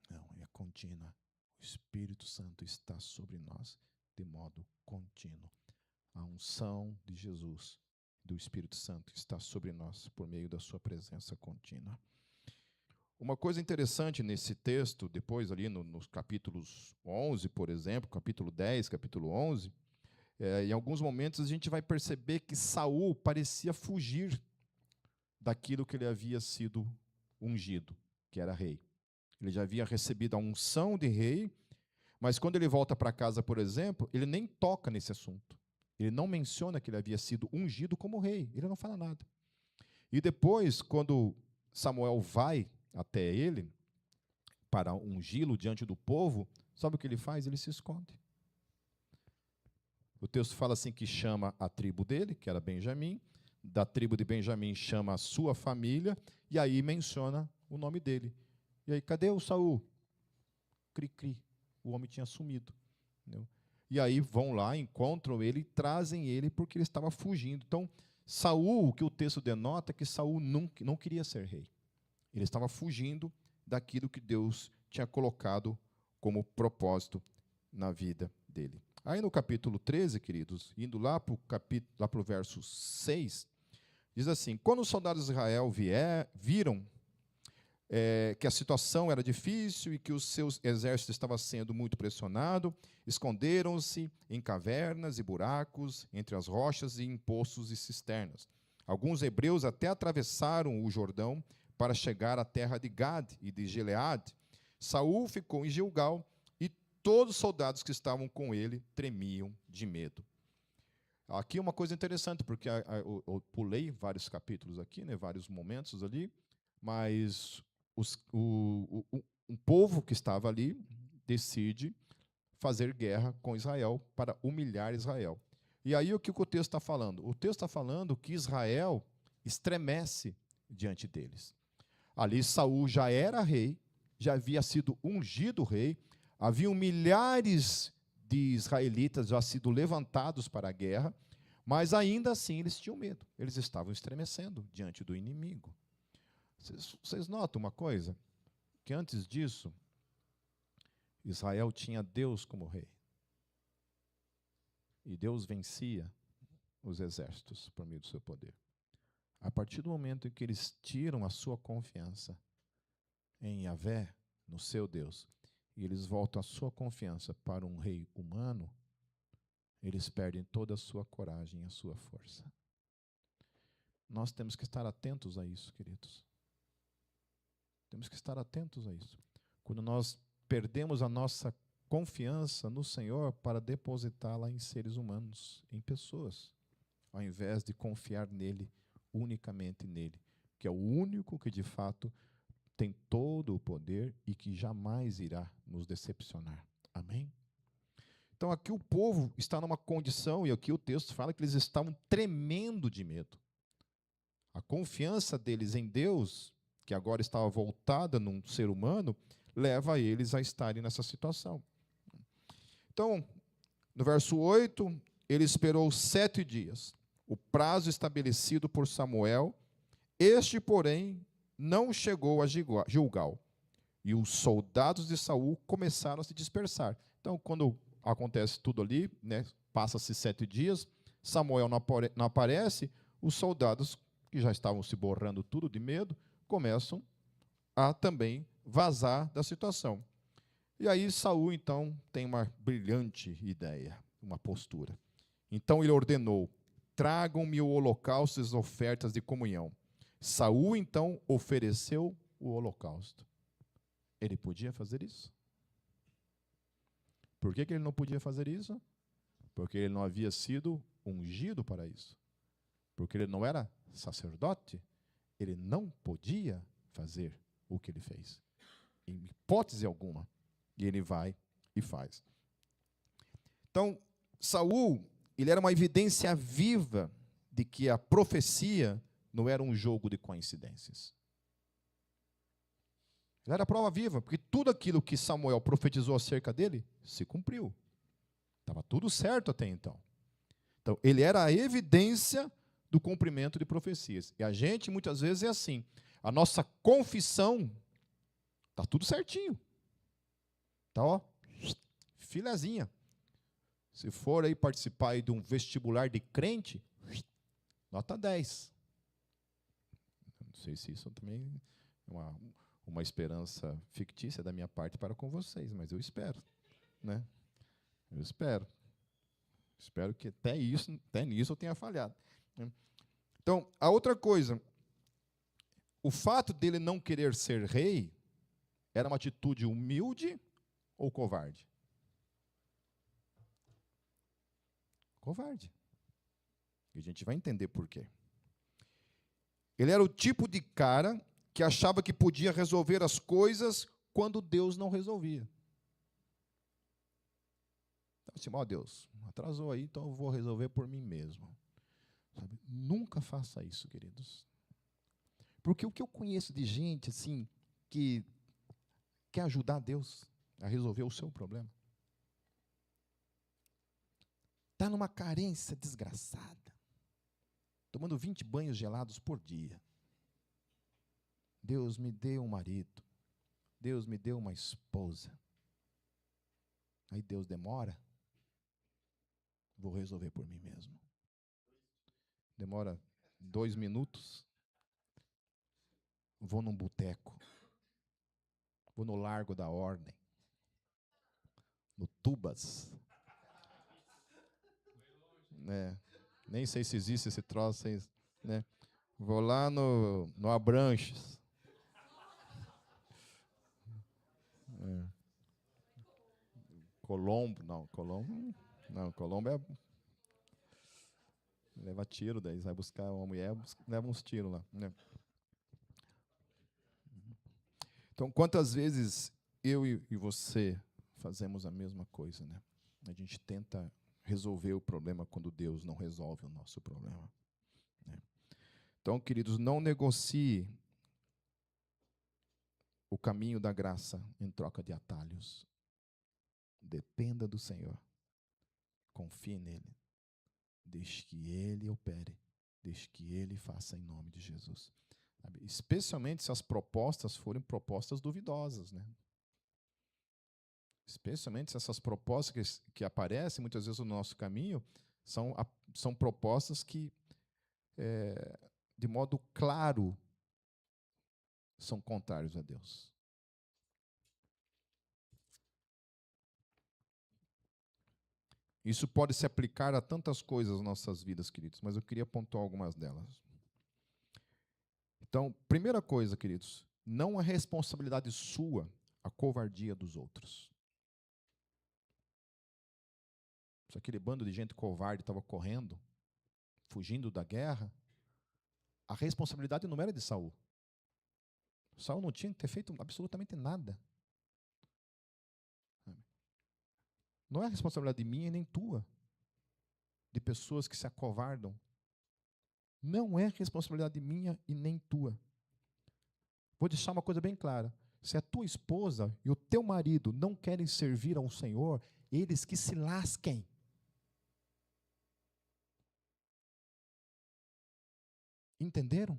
Não, é contínua. O Espírito Santo está sobre nós de modo contínuo. A unção de Jesus, do Espírito Santo, está sobre nós por meio da sua presença contínua. Uma coisa interessante nesse texto, depois ali nos capítulos 11, por exemplo, capítulo 10, capítulo 11, em alguns momentos a gente vai perceber que Saul parecia fugir daquilo que ele havia sido ungido, que era rei. Ele já havia recebido a unção de rei, mas quando ele volta para casa, por exemplo, ele nem toca nesse assunto. Ele não menciona que ele havia sido ungido como rei, ele não fala nada. E depois, quando Samuel vai até ele para ungí-lo diante do povo, sabe o que ele faz? Ele se esconde. O texto fala assim que chama a tribo dele, que era Benjamim, da tribo de Benjamim chama a sua família, e aí menciona o nome dele. E aí, cadê o Saul? Cri-cri. O homem tinha sumido. Entendeu? E aí vão lá, encontram ele, trazem ele porque ele estava fugindo. Então, Saul, o que o texto denota é que Saul não queria ser rei. Ele estava fugindo daquilo que Deus tinha colocado como propósito na vida dele. Aí no capítulo 13, queridos, indo lá para o verso 6, diz assim: quando os soldados de Israel viram que a situação era difícil e que o seu exército estava sendo muito pressionado, esconderam-se em cavernas e buracos, entre as rochas e em poços e cisternas. Alguns hebreus até atravessaram o Jordão para chegar à terra de Gad e de Gileade. Saul ficou em Gilgal e todos os soldados que estavam com ele tremiam de medo. Aqui uma coisa interessante, porque eu pulei vários capítulos aqui, né, vários momentos ali, mas um povo que estava ali decide fazer guerra com Israel para humilhar Israel. E aí o que o texto está falando? O texto está falando que Israel estremece diante deles. Ali Saul já era rei, já havia sido ungido rei, haviam milhares de israelitas já sido levantados para a guerra, mas ainda assim eles tinham medo, eles estavam estremecendo diante do inimigo. Vocês notam uma coisa? Que antes disso, Israel tinha Deus como rei. E Deus vencia os exércitos por meio do seu poder. A partir do momento em que eles tiram a sua confiança em Yahvé, no seu Deus, e eles voltam a sua confiança para um rei humano, eles perdem toda a sua coragem e a sua força. Nós temos que estar atentos a isso, queridos. Temos que estar atentos a isso. Quando nós perdemos a nossa confiança no Senhor para depositá-la em seres humanos, em pessoas, ao invés de confiar nele, unicamente nele, que é o único que de fato tem todo o poder e que jamais irá nos decepcionar. Amém? Então aqui o povo está numa condição, e aqui o texto fala que eles estavam tremendo de medo. A confiança deles em Deus, que agora estava voltada num ser humano, leva eles a estarem nessa situação. Então, no verso 8, ele esperou 7 dias, o prazo estabelecido por Samuel. Este, porém, não chegou a Gilgal. E os soldados de Saul começaram a se dispersar. Então, quando acontece tudo ali, né, passa-se 7 dias, Samuel não aparece, os soldados, que já estavam se borrando tudo de medo, começam a também vazar da situação. E aí Saul, então, tem uma brilhante ideia, uma postura. Então ele ordenou: tragam-me o holocausto e as ofertas de comunhão. Saul, então, ofereceu o holocausto. Ele podia fazer isso? Por que ele não podia fazer isso? Porque ele não havia sido ungido para isso. Porque ele não era sacerdote, ele não podia fazer o que ele fez. Em hipótese alguma. E ele vai e faz. Então, Saul, ele era uma evidência viva de que a profecia não era um jogo de coincidências. Ele era a prova viva, porque tudo aquilo que Samuel profetizou acerca dele se cumpriu. Estava tudo certo até então. Então, ele era a evidência do cumprimento de profecias. E a gente, muitas vezes, é assim. A nossa confissão está tudo certinho. Está, ó, filezinha. Se for aí participar aí de um vestibular de crente, nota 10. Não sei se isso também é uma esperança fictícia da minha parte para com vocês, mas eu espero, né? Eu espero. Espero que até nisso eu tenha falhado. Então, a outra coisa, o fato dele não querer ser rei era uma atitude humilde ou covarde? Covarde. E a gente vai entender por quê. Ele era o tipo de cara que achava que podia resolver as coisas quando Deus não resolvia. Então, assim, ó Deus, atrasou aí, então eu vou resolver por mim mesmo. Sabe? Nunca faça isso, queridos. Porque o que eu conheço de gente assim que quer ajudar Deus a resolver o seu problema, está numa carência desgraçada, tomando 20 banhos gelados por dia. Deus me deu um marido, Deus me deu uma esposa. Aí Deus demora, vou resolver por mim mesmo. Demora 2 minutos, vou num boteco, vou no Largo da Ordem, no Tubas. Nem sei se existe esse troço, né? Vou lá no Abranches. Colombo é leva tiro, daí vai buscar uma mulher, leva uns tiros lá, né? Então, quantas vezes eu e você fazemos a mesma coisa, né? A gente tenta resolver o problema quando Deus não resolve o nosso problema, né? Então, queridos, não negocie o caminho da graça em troca de atalhos. Dependa do Senhor. Confie nele. Deixe que ele opere. Deixe que ele faça em nome de Jesus. Sabe? Especialmente se as propostas forem propostas duvidosas, né? Especialmente se essas propostas que aparecem muitas vezes no nosso caminho são propostas que, de modo claro, são contrários a Deus. Isso pode se aplicar a tantas coisas nas nossas vidas, queridos, mas eu queria pontuar algumas delas. Então, primeira coisa, queridos, não é responsabilidade sua a covardia dos outros. Se aquele bando de gente covarde estava correndo, fugindo da guerra, a responsabilidade não era de Saul. Saul não tinha que ter feito absolutamente nada. Não é responsabilidade minha nem tua, de pessoas que se acovardam. Não é responsabilidade minha e nem tua. Vou deixar uma coisa bem clara. Se a tua esposa e o teu marido não querem servir ao Senhor, eles que se lasquem. Entenderam?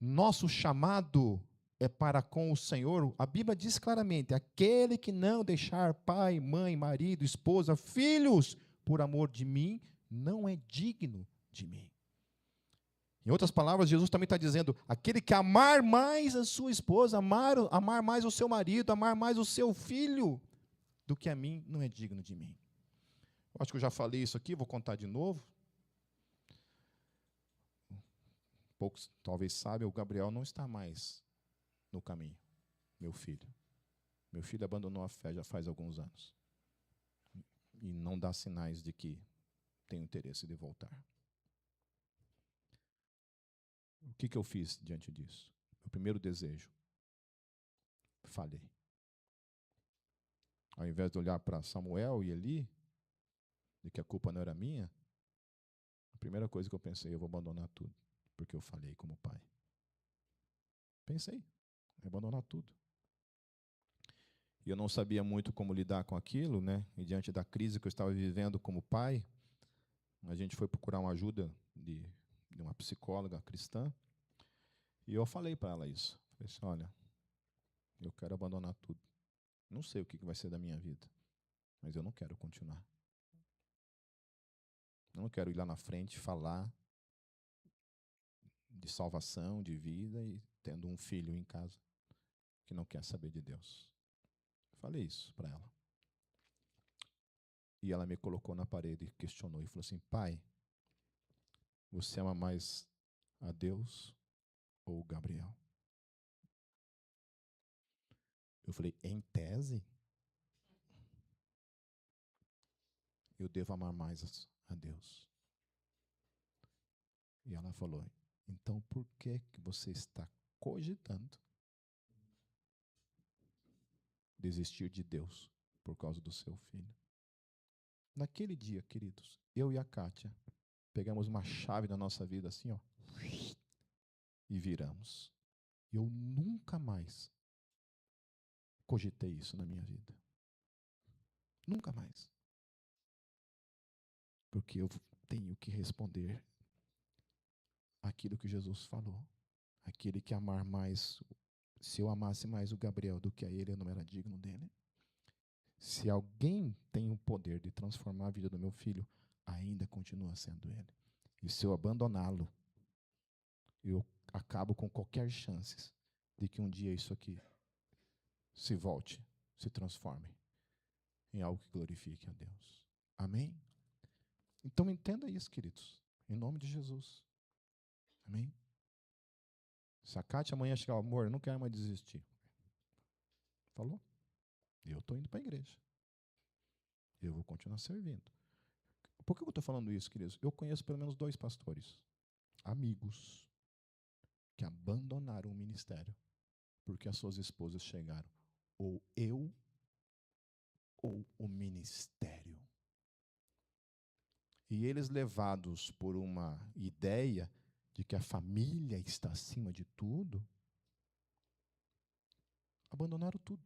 Nosso chamado é para com o Senhor. A Bíblia diz claramente: aquele que não deixar pai, mãe, marido, esposa, filhos, por amor de mim, não é digno de mim. Em outras palavras, Jesus também está dizendo: aquele que amar mais a sua esposa, amar mais o seu marido, amar mais o seu filho, do que a mim, não é digno de mim. Eu acho que eu já falei isso aqui, vou contar de novo. Poucos talvez sabem, o Gabriel não está mais no caminho, meu filho. Meu filho abandonou a fé já faz alguns anos. E não dá sinais de que tem interesse de voltar. O que eu fiz diante disso? Meu primeiro desejo. Falhei. Ao invés de olhar para Samuel e Eli, de que a culpa não era minha, a primeira coisa que eu pensei: eu vou abandonar tudo, porque eu falhei como pai. Pensei, abandonar tudo. E eu não sabia muito como lidar com aquilo, né? E diante da crise que eu estava vivendo como pai, a gente foi procurar uma ajuda de uma psicóloga cristã. E eu falei para ela isso. Falei assim: olha, eu quero abandonar tudo. Não sei o que vai ser da minha vida, mas eu não quero continuar. Eu não quero ir lá na frente falar de salvação, de vida, e tendo um filho em casa que não quer saber de Deus. Falei isso para ela. E ela me colocou na parede e questionou e falou assim: pai, você ama mais a Deus ou o Gabriel? Eu falei: em tese, eu devo amar mais a Deus. E ela falou: então por que você está cogitando desistir de Deus por causa do seu filho? Naquele dia, queridos, eu e a Kátia pegamos uma chave da nossa vida assim, ó, e viramos. Eu nunca mais cogitei isso na minha vida. Nunca mais. Porque eu tenho que responder aquilo que Jesus falou. Aquele que amar mais, se eu amasse mais o Gabriel do que a ele, eu não era digno dele. Se alguém tem o poder de transformar a vida do meu filho, ainda continua sendo ele. E se eu abandoná-lo, eu acabo com qualquer chance de que um dia isso aqui se volte, se transforme em algo que glorifique a Deus. Amém? Então entenda isso, queridos, em nome de Jesus. Amém? Se a Kátia amanhã chegar: amor, eu não quero mais desistir. Falou? Eu estou indo para a igreja. Eu vou continuar servindo. Por que eu estou falando isso, queridos? Eu conheço pelo menos 2 pastores, amigos, que abandonaram o ministério porque as suas esposas chegaram: ou eu ou o ministério. E eles, levados por uma ideia de que a família está acima de tudo, abandonaram tudo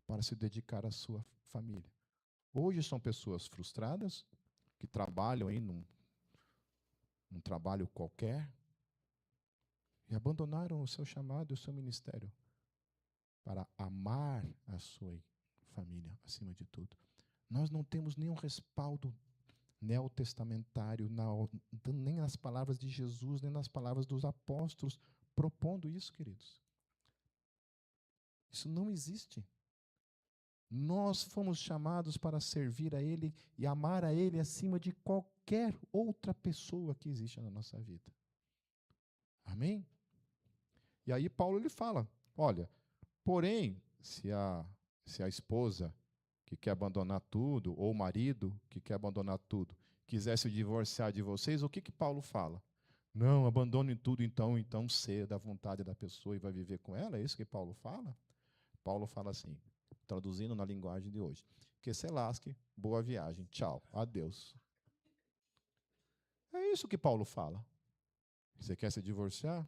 para se dedicar à sua família. Hoje são pessoas frustradas, que trabalham aí num trabalho qualquer, e abandonaram o seu chamado e o seu ministério para amar a sua família acima de tudo. Nós não temos nenhum respaldo neotestamentário, nem nas palavras de Jesus, nem nas palavras dos apóstolos, propondo isso, queridos. Isso não existe. Nós fomos chamados para servir a Ele e amar a Ele acima de qualquer outra pessoa que existe na nossa vida. Amém? E aí Paulo ele fala, olha, porém, se a esposa que quer abandonar tudo, ou o marido que quer abandonar tudo, quiser se divorciar de vocês, o que Paulo fala? Não, abandone tudo então ceda à vontade da pessoa e vai viver com ela? É isso que Paulo fala? Paulo fala assim, traduzindo na linguagem de hoje, que se lasque, boa viagem, tchau, adeus. É isso que Paulo fala. Você quer se divorciar?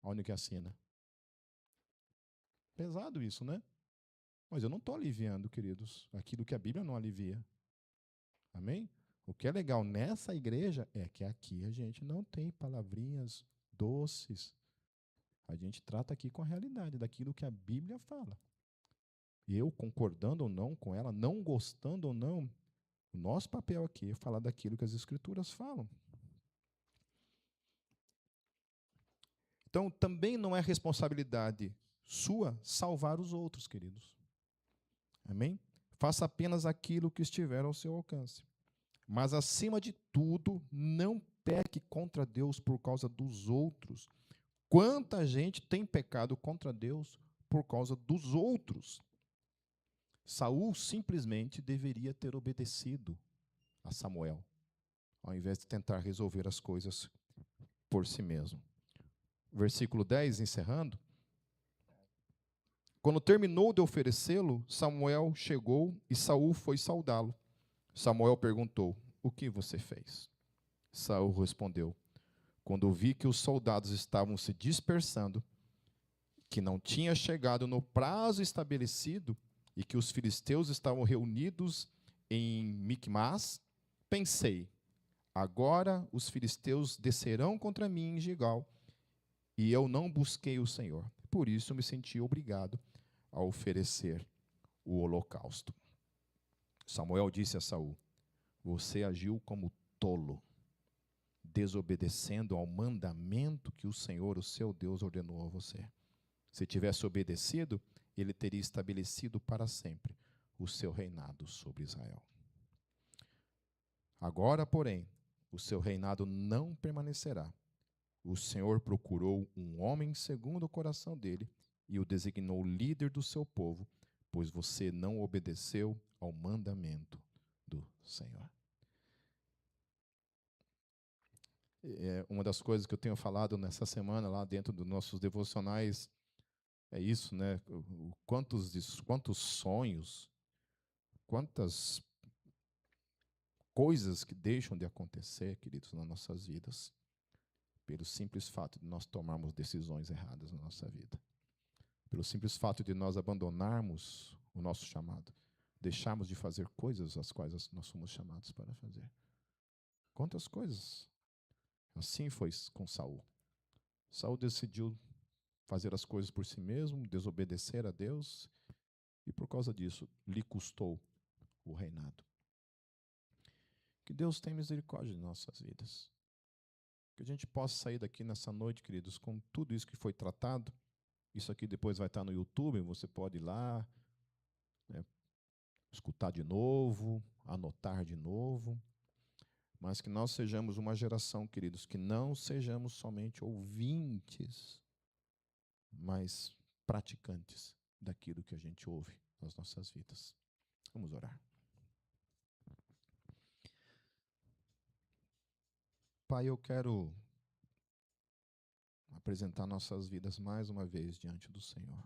Onde que assina? Pesado isso, né? Mas eu não estou aliviando, queridos, aquilo que a Bíblia não alivia. Amém? O que é legal nessa igreja é que aqui a gente não tem palavrinhas doces. A gente trata aqui com a realidade daquilo que a Bíblia fala. E eu, concordando ou não com ela, não gostando ou não, o nosso papel aqui é falar daquilo que as Escrituras falam. Então, também não é responsabilidade sua salvar os outros, queridos. Amém? Faça apenas aquilo que estiver ao seu alcance. Mas, acima de tudo, não peque contra Deus por causa dos outros. Quanta gente tem pecado contra Deus por causa dos outros? Saul simplesmente deveria ter obedecido a Samuel, ao invés de tentar resolver as coisas por si mesmo. Versículo 10, encerrando. Quando terminou de oferecê-lo, Samuel chegou e Saul foi saudá-lo. Samuel perguntou: o que você fez? Saul respondeu: quando vi que os soldados estavam se dispersando, que não tinha chegado no prazo estabelecido e que os filisteus estavam reunidos em Micmas, pensei: agora os filisteus descerão contra mim em Gilgal, e eu não busquei o Senhor. Por isso me senti obrigado a oferecer o holocausto. Samuel disse a Saul: você agiu como tolo, desobedecendo ao mandamento que o Senhor, o seu Deus, ordenou a você. Se tivesse obedecido, ele teria estabelecido para sempre o seu reinado sobre Israel. Agora, porém, o seu reinado não permanecerá. O Senhor procurou um homem segundo o coração dele e o designou líder do seu povo, pois você não obedeceu ao mandamento do Senhor. Uma das coisas que eu tenho falado nessa semana lá dentro dos nossos devocionais é isso, né? Quantos sonhos, quantas coisas que deixam de acontecer, queridos, nas nossas vidas, pelo simples fato de nós tomarmos decisões erradas na nossa vida. Pelo simples fato de nós abandonarmos o nosso chamado, deixarmos de fazer coisas as quais nós fomos chamados para fazer. Quantas coisas? Assim foi com Saul. Saul decidiu fazer as coisas por si mesmo, desobedecer a Deus, e por causa disso lhe custou o reinado. Que Deus tenha misericórdia de nossas vidas. Que a gente possa sair daqui nessa noite, queridos, com tudo isso que foi tratado. Isso aqui depois vai estar no YouTube, você pode ir lá, né, escutar de novo, anotar de novo. Mas que nós sejamos uma geração, queridos, que não sejamos somente ouvintes, mas praticantes daquilo que a gente ouve nas nossas vidas. Vamos orar. Pai, eu quero apresentar nossas vidas mais uma vez diante do Senhor.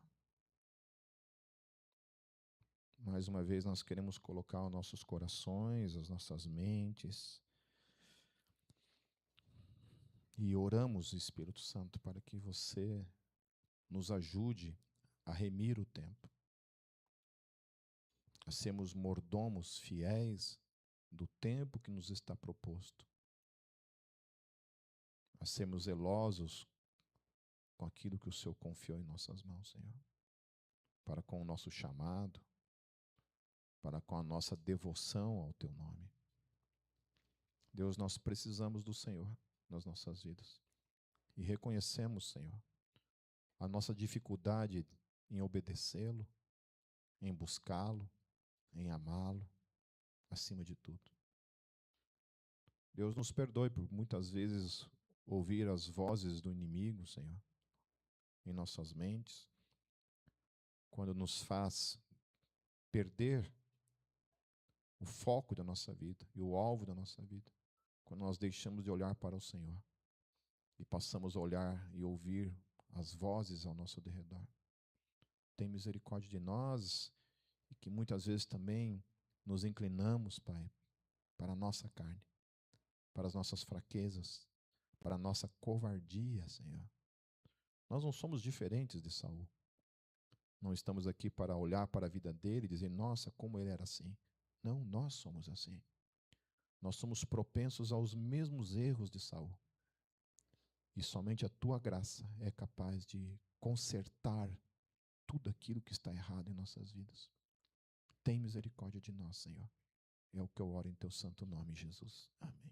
Mais uma vez nós queremos colocar os nossos corações, as nossas mentes, e oramos, Espírito Santo, para que você nos ajude a remir o tempo, a sermos mordomos fiéis do tempo que nos está proposto, a sermos zelosos com aquilo que o Senhor confiou em nossas mãos, Senhor, para com o nosso chamado, para com a nossa devoção ao Teu nome. Deus, nós precisamos do Senhor nas nossas vidas e reconhecemos, Senhor, a nossa dificuldade em obedecê-lo, em buscá-lo, em amá-lo, acima de tudo. Deus nos perdoe por muitas vezes ouvir as vozes do inimigo, Senhor, em nossas mentes, quando nos faz perder o foco da nossa vida e o alvo da nossa vida, quando nós deixamos de olhar para o Senhor e passamos a olhar e ouvir as vozes ao nosso derredor. Tem misericórdia de nós e que muitas vezes também nos inclinamos, Pai, para a nossa carne, para as nossas fraquezas, para a nossa covardia, Senhor. Nós não somos diferentes de Saul. Não estamos aqui para olhar para a vida dele e dizer, nossa, como ele era assim. Não, nós somos assim. Nós somos propensos aos mesmos erros de Saul. E somente a tua graça é capaz de consertar tudo aquilo que está errado em nossas vidas. Tem misericórdia de nós, Senhor. É o que eu oro em teu santo nome, Jesus. Amém.